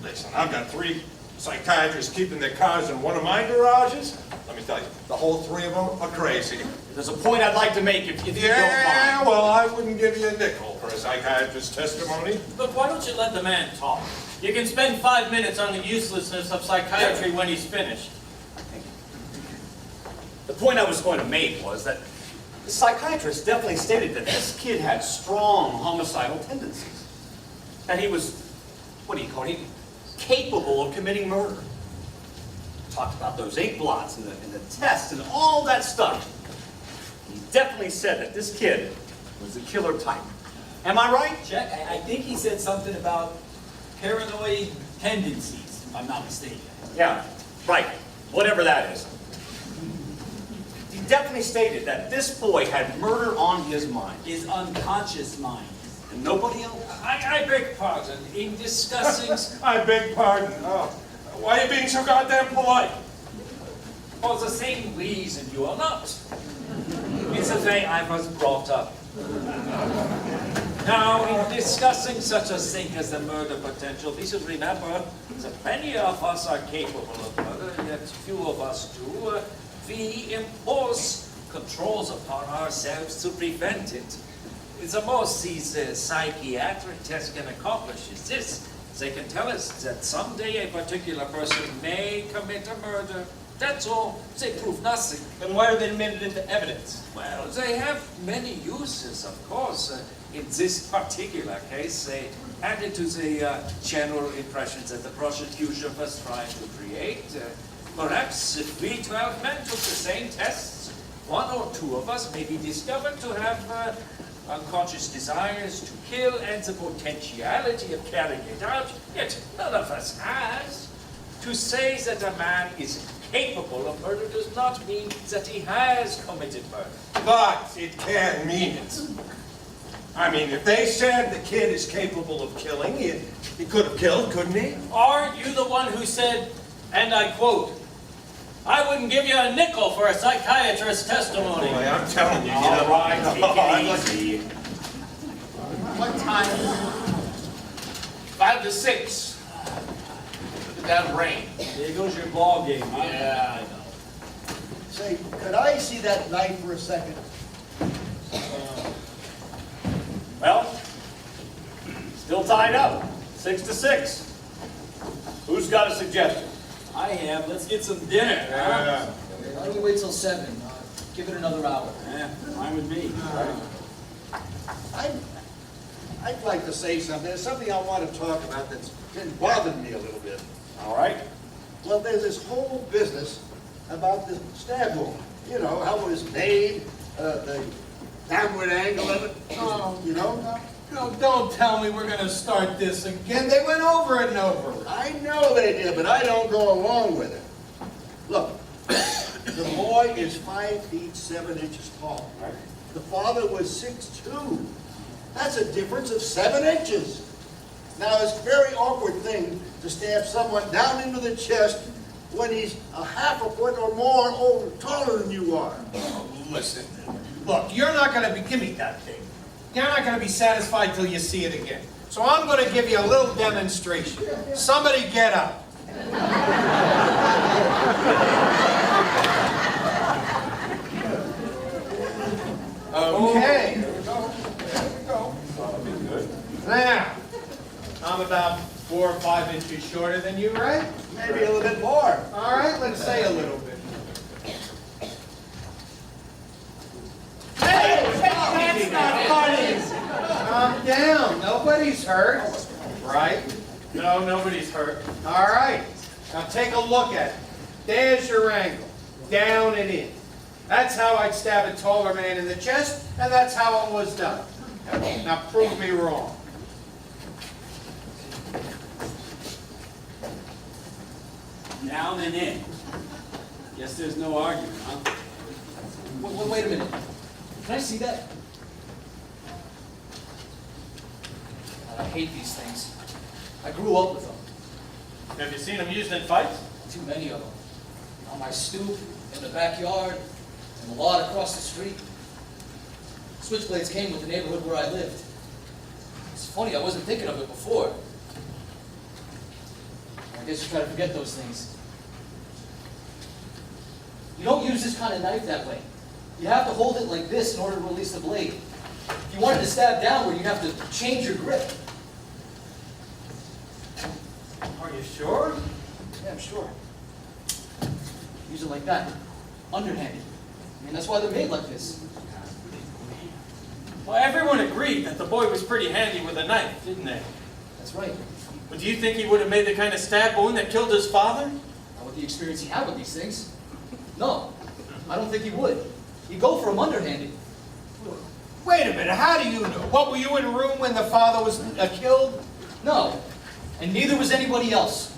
Listen, I've got 3 psychiatrists keeping their cars in one of my garages. Let me tell you, the whole 3 of them are crazy. There's a point I'd like to make if you don't Yeah, mind. well, I wouldn't give you a nickel for a psychiatrist's testimony. Look, why don't you let the man talk? You can spend 5 minutes on the uselessness of psychiatry when he's finished. The point I was going to make was that the psychiatrist definitely stated that this kid had strong homicidal tendencies. That he was, what do you call it, capable of committing murder. Talked about those ink blots and the tests and all that stuff. He definitely said that this kid was the killer type. Am I right? Check. I think he said something about paranoid tendencies, if I'm not mistaken. Yeah, right. Whatever that is. definitely stated that this boy had murder on his mind. His unconscious mind. And nobody else. I beg pardon, in discussing... I beg pardon. Oh. Why are you being so goddamn polite? For the same reason you are not. It's the way I was brought up. Now, in discussing such a thing as the murder potential, we should remember that many of us are capable of murder, yet few of us do. We impose controls upon ourselves to prevent it. The most these psychiatric tests can accomplish is this. They can tell us that someday a particular person may commit a murder. That's all. They prove nothing. Then why are they admitted into evidence? Well, they have many uses, of course. In this particular case, they added to the general impressions that the prosecution was trying to create. Perhaps if we 12 men took the same tests, one or two of us may be discovered to have unconscious desires to kill and the potentiality of carrying it out, yet none of us has. To say that a man is capable of murder does not mean that he has committed murder. But it can mean it. I mean, if they said the kid is capable of killing, he could have killed, couldn't he? Aren't you the one who said, and I quote, "I wouldn't give you a nickel for a psychiatrist's testimony"? Boy, I'm telling you, All right, take it easy. What time is it? 5 to 6. Look at that rain. There goes your ball game. Huh? Yeah, I know. Say, could I see that knife for a second? Well, still tied up, 6 to 6. Who's got a suggestion? I have. Let's get some dinner. Huh? Why don't you wait till 7? Give it another hour. Yeah, fine with me. I'd like to say something. There's something I want to talk about that's been bothering me a little bit. All right. Well, there's this whole business about the stab wound. You know, how it was made, the downward angle of it, you know? No, don't tell me we're gonna start this again. They went over it and over it. I know they did, but I don't go along with it. Look, the boy is 5 feet 7 inches tall. The father was 6'2". That's a difference of 7 inches. Now, it's a very awkward thing to stab someone down into the chest when he's a half a foot or more taller than you are. Oh, listen, look, you're not gonna be, give me that thing. You're not gonna be satisfied till you see it again. So I'm gonna give you a little demonstration. Somebody get up. Okay. There we go. That'll be good. Now, I'm about 4 or 5 inches shorter than you, right? Maybe a little bit more. All right, let's say a little bit. Hey, that's not funny. Calm down. Nobody's hurt, right? No, nobody's hurt. All right. Now take a look at it. There's your angle. Down and in. That's how I'd stab a taller man in the chest, and that's how it was done. Now prove me wrong. Down and in. Guess there's no argument, huh? Wait a minute. Can I see that? God, I hate these things. I grew up with them. Have you seen them used in fights? Too many of them. On my stoop, in the backyard, in the lot across the street. Switchblades came with the neighborhood where I lived. It's funny, I wasn't thinking of it before. I guess you try to forget those things. You don't use this kind of knife that way. You have to hold it like this in order to release the blade. If you wanted to stab downward, you'd have to change your grip. Are you sure? Yeah, I'm sure. Use it like that. Underhanded. I mean, that's why they're made like this. Well, everyone agreed that the boy was pretty handy with a knife, didn't they? That's right. But do you think he would have made the kind of stab wound that killed his father? Not with the experience he had with these things. No, I don't think he would. He'd go for him underhanded. Wait a minute, how do you know? What, were you in a room when the father was killed? No, and neither was anybody else.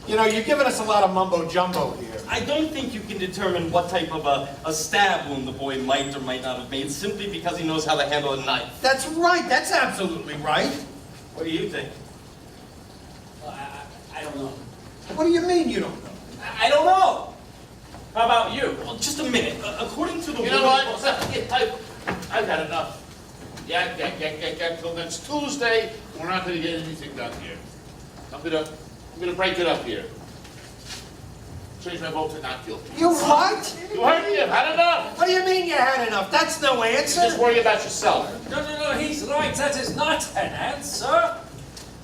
You know, you're giving us a lot of mumbo-jumbo here. I don't think you can determine what type of a stab wound the boy might or might not have made simply because he knows how to handle a knife. That's right, that's absolutely right. What do you think? I don't know. What do you mean you don't know? I don't know. How about you? Well, just a minute. According to the You know what? I've had enough. Yeah, till next Tuesday, we're not gonna get anything done here. I'm gonna break it up here. Change my vote to not guilty. You what? You heard me, I've had enough. What do you mean you had enough? That's no answer. Just worry about yourself. No, he's right. That is not an answer.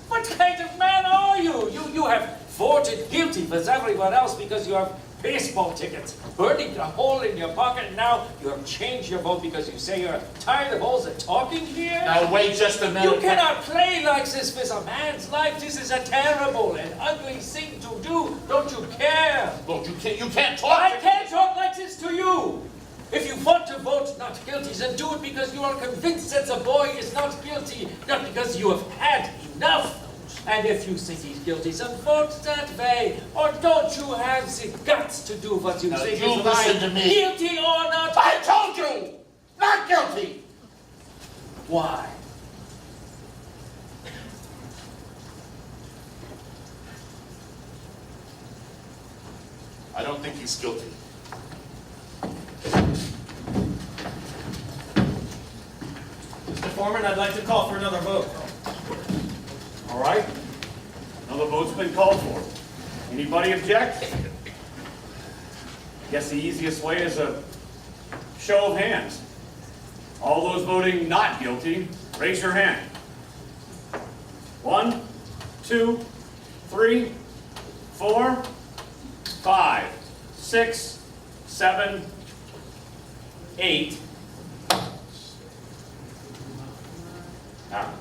What kind of man are you? You have voted guilty for everyone else because you have baseball tickets burning a hole in your pocket, and now you have changed your vote because you say you're tired of all the talking here? Now wait just a minute. You cannot play like this with a man's life. This is a terrible and ugly thing to do. Don't you care? Look, you can't talk. I can't talk like this to you. If you want to vote not guilty, then do it because you are convinced that the boy is not guilty, not because you have had enough. And if you think he's guilty, then vote that way. Or don't you have the guts to do what you think you is right? listen to me. Guilty or not? I told you! Not guilty! Why? I don't think he's guilty. Mr. Foreman, I'd like to call for another vote. All right. Another vote's been called for. Anybody object? Guess the easiest way is a show of hands. All those voting not guilty, raise your hand. 1, 2, 3, 4, 5, 6, 7, 8. Now,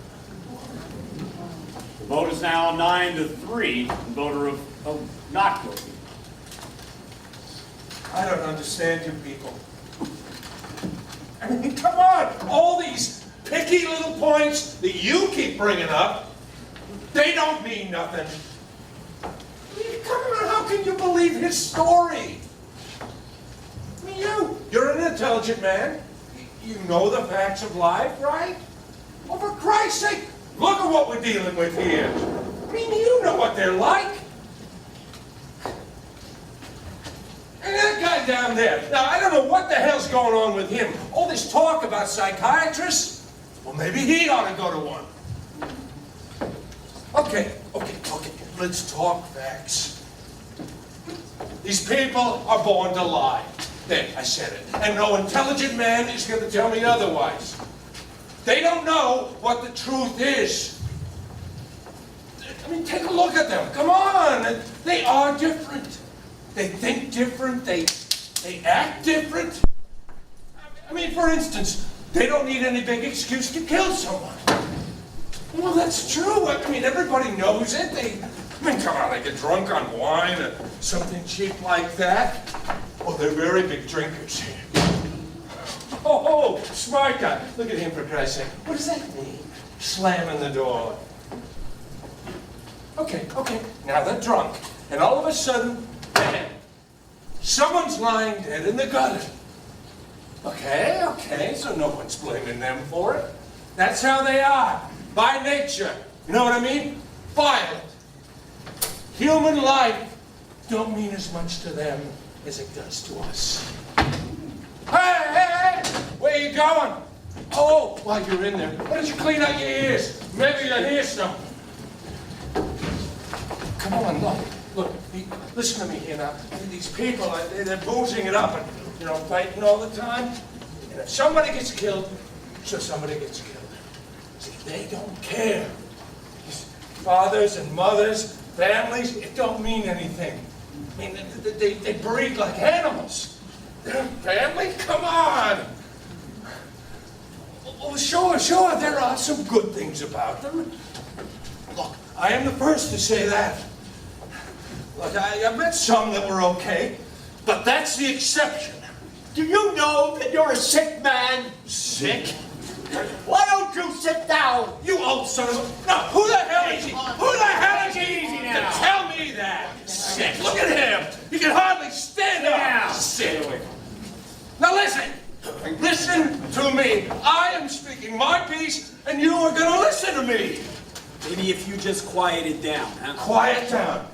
the vote is now 9-3 in favor of not guilty. I don't understand you people. I mean, come on! All these picky little points that you keep bringing up, they don't mean nothing. I mean, come on, how can you believe his story? I mean, you're an intelligent man. You know the facts of life, right? Well, for Christ's sake, look at what we're dealing with here. I mean, you know what they're like. And that guy down there, now I don't know what the hell's going on with him. All this talk about psychiatrists, well maybe he ought to go to one. Okay, let's talk facts. These people are born to lie. There, I said it. And no intelligent man is going to tell me otherwise. They don't know what the truth is. I mean, take a look at them. Come on. They are different. They think different. They act different. I mean, for instance, they don't need any big excuse to kill someone. Well, that's true. I mean, everybody knows it. I mean, come on, they get drunk on wine or something cheap like that. Oh, they're very big drinkers. Oh, smart guy. Look at him, for Christ's sake. What does that mean? Slamming the door. Okay. Now they're drunk. And all of a sudden, bam. Someone's lying dead in the gutter. Okay, so no one's blaming them for it. That's how they are, by nature. You know what I mean? Violent. Human life don't mean as much to them as it does to us. Hey, where you going? Oh, while you're in there, why don't you clean out your ears? Maybe you'll hear something. Come on, look, listen to me here now. These people, they're boozing it up and, fighting all the time. And if somebody gets killed, so somebody gets killed. See, they don't care. These fathers and mothers, families, it don't mean anything. I mean, they breed like animals. Family? Come on! Oh, sure, there are some good things about them. Look, I am the first to say that. Look, I met some that were okay, but that's the exception. Do you know that you're a sick man? Sick? Why don't you sit down? You old son of a... No, who the hell is he? Who the hell is he to tell me that? sick. Look at him. He can hardly stand up. Sick. Now listen. Listen to me. I am speaking my piece, and you are going to listen to me. Maybe if you just quiet it down, huh? Quiet down.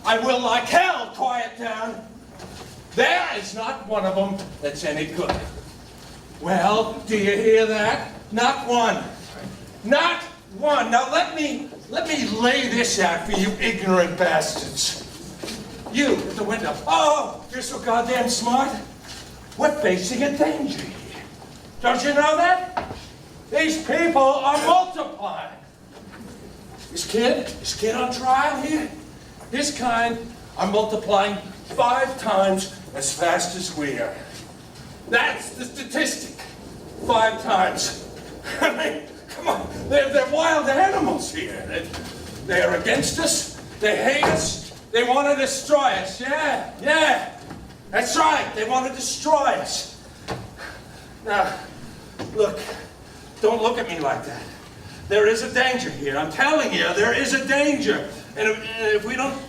I will like hell quiet down. There is not one of them that's any good. Well, do you hear that? Not one. Not one. Now let me lay this out for you ignorant bastards. You at the window. Oh, you're so goddamn smart. We're facing a danger here. Don't you know that? These people are multiplying. This kid on trial here, his kind are multiplying 5 times as fast as we are. That's the statistic. 5 times. I mean, come on, they're wild animals here. They're against us, they hate us, they want to destroy us. Yeah, that's right, they want to destroy us. Now, look, don't look at me like that. There is a danger here. I'm telling you, there is a danger. And if we don't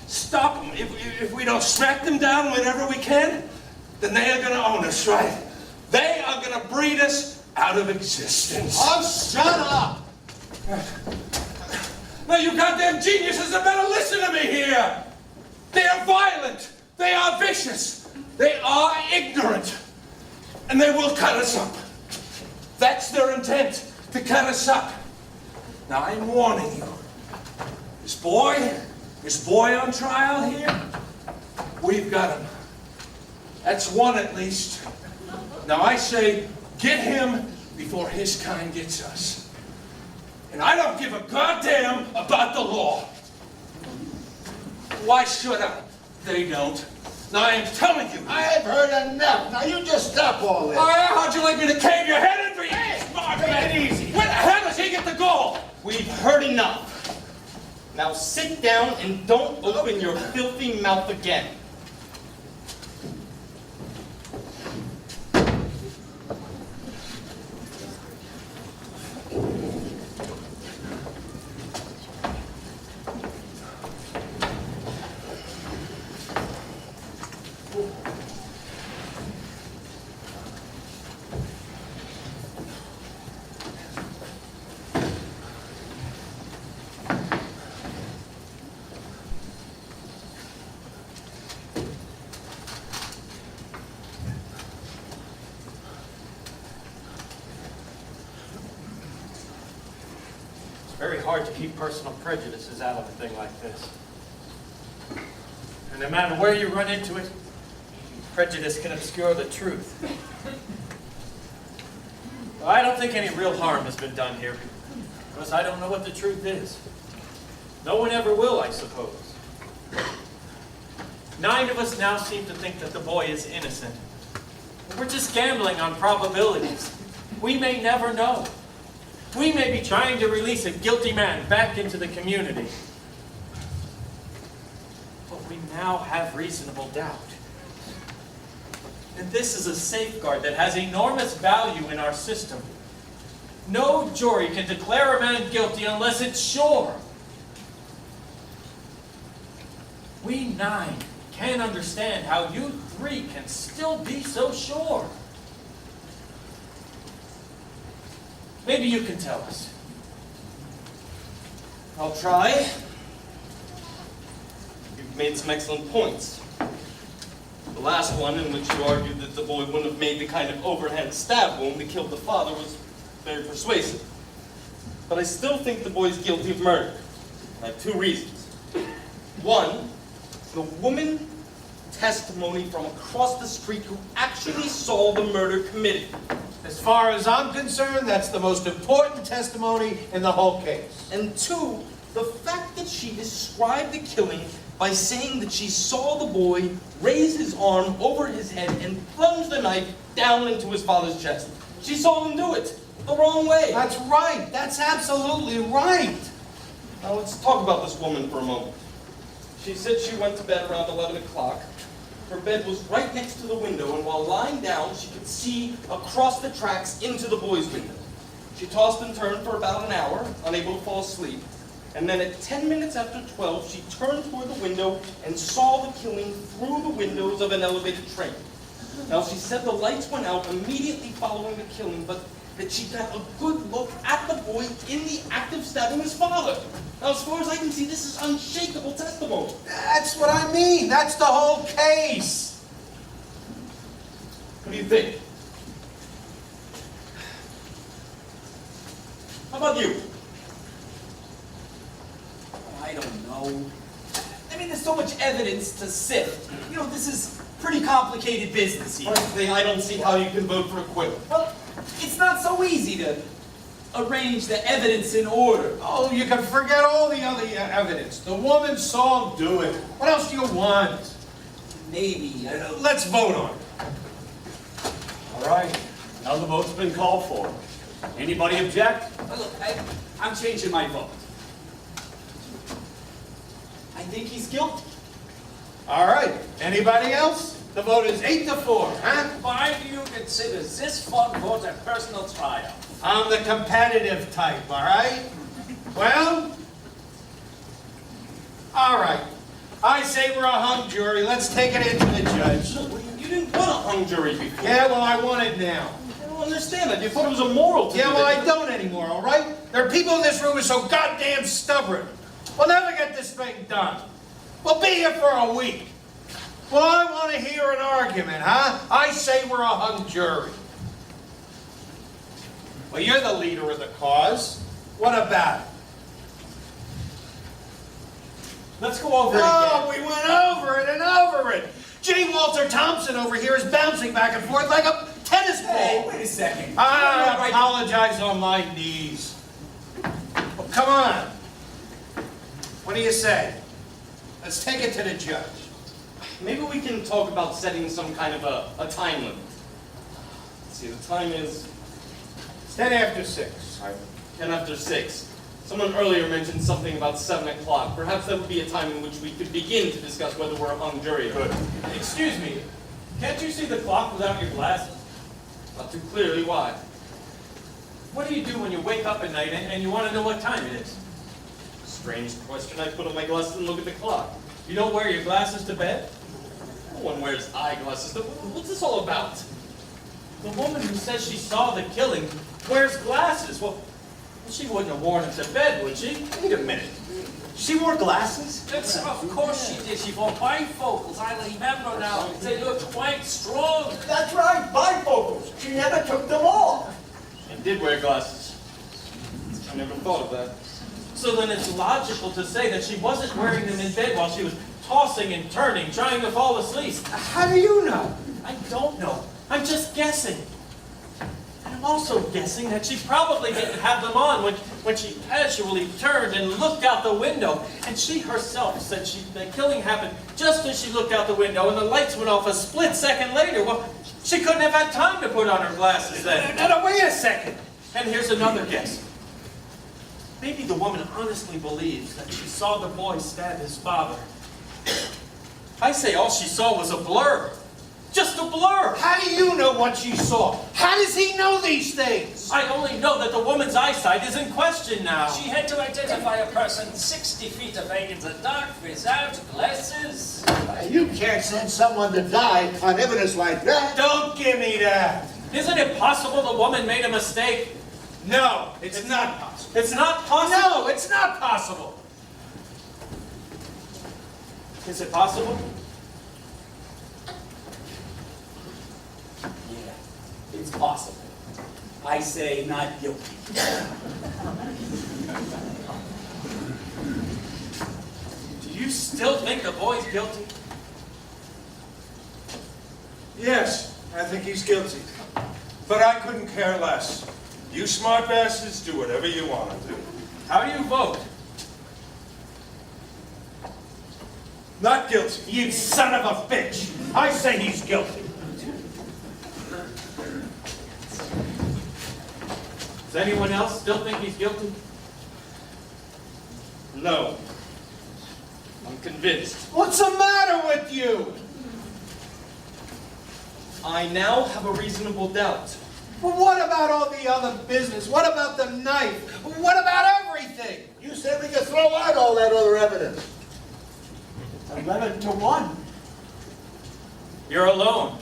stop them, if we don't smack them down whenever we can, then they are going to own us, right? They are going to breed us out of existence. Oh, shut up! Now, you goddamn geniuses had better listen to me here. They are violent. They are vicious. They are ignorant. And they will cut us up. That's their intent, to cut us up. Now, I'm warning you. This boy on trial here, we've got him. That's one at least. Now, I say, get him before his kind gets us. And I don't give a goddamn about the law. Why should I? They don't. Now, I am telling you. I have heard enough. Now you just stop all this. Oh, yeah? How'd you like me to cave your head in for you? Marc, take it easy. Where the hell does he get the goal? We've heard enough. Now sit down and don't open your filthy mouth again. Very hard to keep personal prejudices out of a thing like this. And no matter where you run into it, prejudice can obscure the truth. Well, I don't think any real harm has been done here, because I don't know what the truth is. No one ever will, I suppose. 9 of us now seem to think that the boy is innocent. We're just gambling on probabilities. We may never know. We may be trying to release a guilty man back into the community. But we now have reasonable doubt. And this is a safeguard that has enormous value in our system. No jury can declare a man guilty unless it's sure. We 9 can't understand how you 3 can still be so sure. Maybe you can tell us. I'll try. You've made some excellent points. The last one, in which you argued that the boy wouldn't have made the kind of overhand stab wound that killed the father, was very persuasive. But I still think the boy's guilty of murder. I have 2 reasons. One, the woman testimony from across the street who actually saw the murder committed. As far as I'm concerned, that's the most important testimony in the whole case. And 2, the fact that she described the killing by saying that she saw the boy raise his arm over his head and plunge the knife down into his father's chest. She saw him do it the wrong way. That's right. That's absolutely right. Now let's talk about this woman for a moment. She said she went to bed around 11 o'clock. Her bed was right next to the window, and while lying down, she could see across the tracks into the boy's window. She tossed and turned for about an hour, unable to fall asleep. And then at 10 minutes after 12, she turned toward the window and saw the killing through the windows of an elevated train. Now, she said the lights went out immediately following the killing, but that she got a good look at the boy in the act of stabbing his father. Now, as far as I can see, this is unshakable testimony. That's what I mean. That's the whole case. What do you think? How about you? I don't know. I mean, there's so much evidence to sift. You know, this is pretty complicated business here. Frankly, I don't see how you can vote for acquittal. Well, it's not so easy to arrange the evidence in order. Oh, you can forget all the other evidence. The woman saw him do it. What else do you want? Maybe. Let's vote on it. All right, now the vote's been called for. Anybody object? Well, look, I'm changing my vote. I think he's guilty. All right. Anybody else? The vote is 8-4, huh? Why do you consider this one vote a personal trial? I'm the competitive type, all right? Well, all right. I say we're a hung jury. Let's take it into the judge. You didn't want a hung jury before. Yeah, well, I want it now. I don't understand that. You thought it was immoral to Yeah, do well, that. I don't anymore, all right? There are people in this room who are so goddamn stubborn. We'll never get this thing done. We'll be here for a week. Well, I want to hear an argument, huh? I say we're a hung jury. Well, you're the leader of the cause. What about it? Let's go over it Oh, again. we went over it and over it. J. Walter Thompson over here is bouncing back and forth like a tennis ball. Hey, wait a second. I apologize on my knees. Well, come on. What do you say? Let's take it to the judge. Maybe we can talk about setting some kind of a time limit. Let's see, the time is 10 after 6. 10 after 6. Someone earlier mentioned something about 7 o'clock. Perhaps that would be a time in which we could begin to discuss whether we're a hung jury. Good. Excuse me, can't you see the clock without your glasses? Not too clearly, why? What do you do when you wake up at night and you want to know what time it is? Strange question. I put on my glasses and look at the clock. You don't wear your glasses to bed? No one wears eyeglasses. What's this all about? The woman who says she saw the killing wears glasses. Well, she wouldn't have worn them to bed, would she? Wait a minute. She wore glasses? That's, of course she did. She wore bifocals. I remember now. They look quite strong. That's right, bifocals. She never took them off. And did wear glasses. I never thought of that. So then it's logical to say that she wasn't wearing them in bed while she was tossing and turning, trying to fall asleep. How do you know? I don't know. I'm just guessing. And I'm also guessing that she probably didn't have them on when she casually turned and looked out the window. And she herself said the killing happened just as she looked out the window and the lights went off a split second later. Well, she couldn't have had time to put on her glasses then. No, wait a second. And here's another guess. Maybe the woman honestly believes that she saw the boy stab his father. I say all she saw was a blur. Just a blur. How do you know what she saw? How does he know these things? I only know that the woman's eyesight is in question now. She had to identify a person 60 feet away in the dark without glasses. You can't send someone to die on evidence like that. Don't give me that. Isn't it possible the woman made a mistake? No, it's not possible. It's not possible? No, it's not possible. Is it possible? Yeah, it's possible. I say not guilty. Do you still think the boy's guilty? Yes, I think he's guilty. But I couldn't care less. You smart bastards do whatever you want to do. How do you vote? Not guilty. You son of a bitch. I say he's guilty. Does anyone else still think he's guilty? No. I'm convinced. What's the matter with you? I now have a reasonable doubt. Well, what about all the other business? What about the knife? What about everything? You said we could throw out all that other evidence. 11-1. You're alone.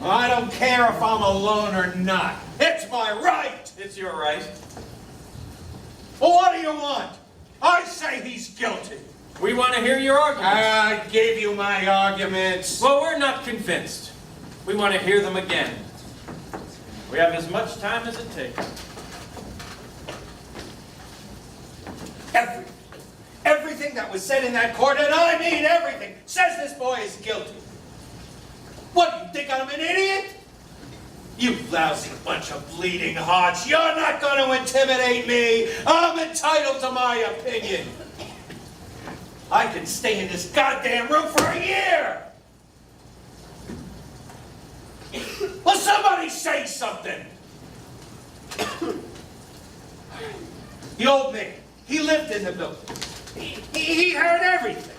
I don't care if I'm alone or not. It's my right. It's your right. Well, what do you want? I say he's guilty. We want to hear your arguments. I gave you my arguments. Well, we're not convinced. We want to hear them again. We have as much time as it takes. Everything that was said in that court, and I mean everything, says this boy is guilty. What, do you think I'm an idiot? You lousy bunch of bleeding hearts, you're not going to intimidate me. I'm entitled to my opinion. I can stay in this goddamn room for a year. Will somebody say something? The old man, he lived in the building. He heard everything.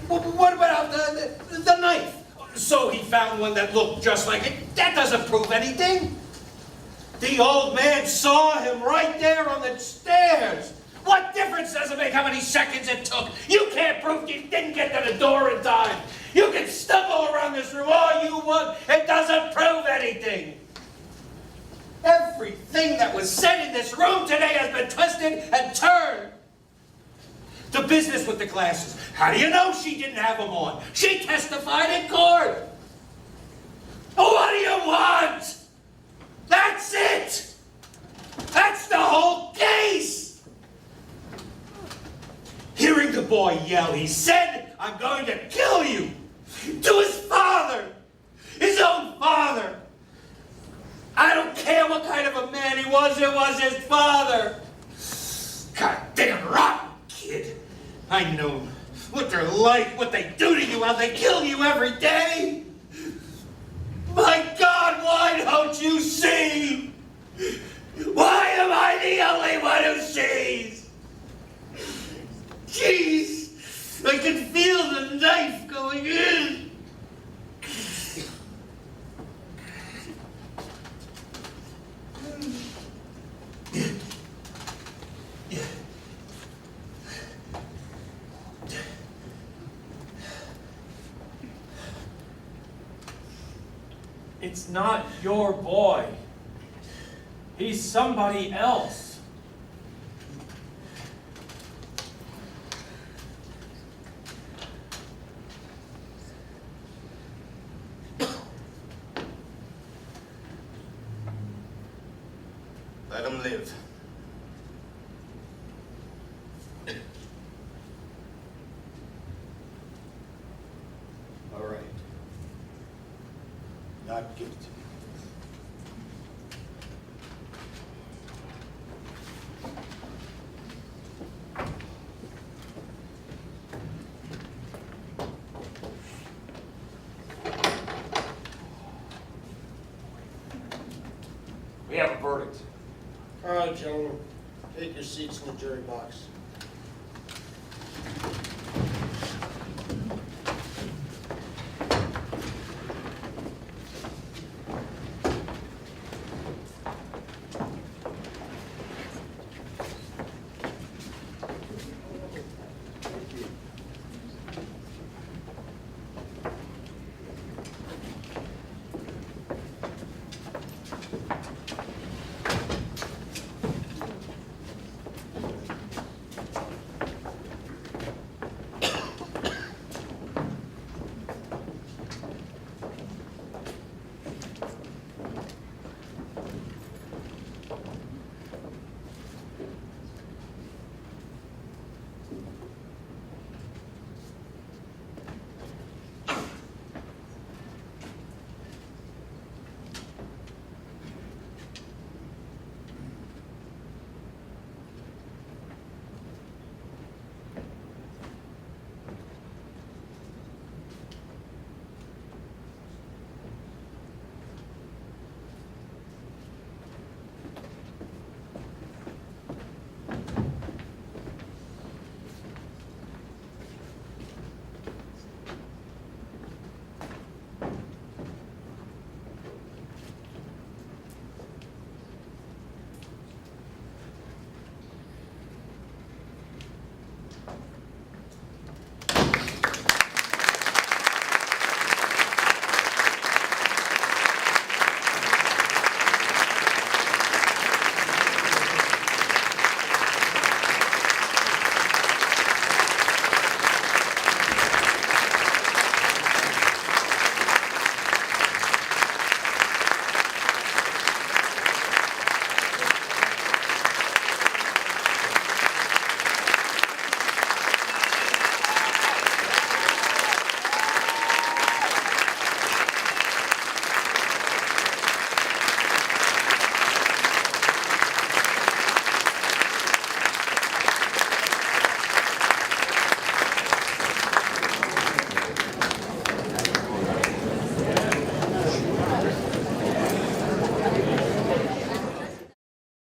What about the knife? So he found one that looked just like it. That doesn't prove anything. The old man saw him right there on the stairs. What difference does it make how many seconds it took? You can't prove you didn't get to the door in time. You can stumble around this room all you want. It doesn't prove anything. Everything that was said in this room today has been twisted and turned. The business with the glasses. How do you know she didn't have them on? She testified in court. What do you want? That's it. That's the whole case. Hearing the boy yell, he said, "I'm going to kill you." To his father. His own father. I don't care what kind of a man he was, it was his father. Goddamn rotten kid. I know what they're like, what they do to you, how they kill you every day. My God, why don't you see? Why am I the only one who sees? Jeez, I can feel the knife going in. It's not your boy. He's somebody else. Let him live. All right. Not guilty. We have a verdict. All right, gentlemen, take your seats in the jury box.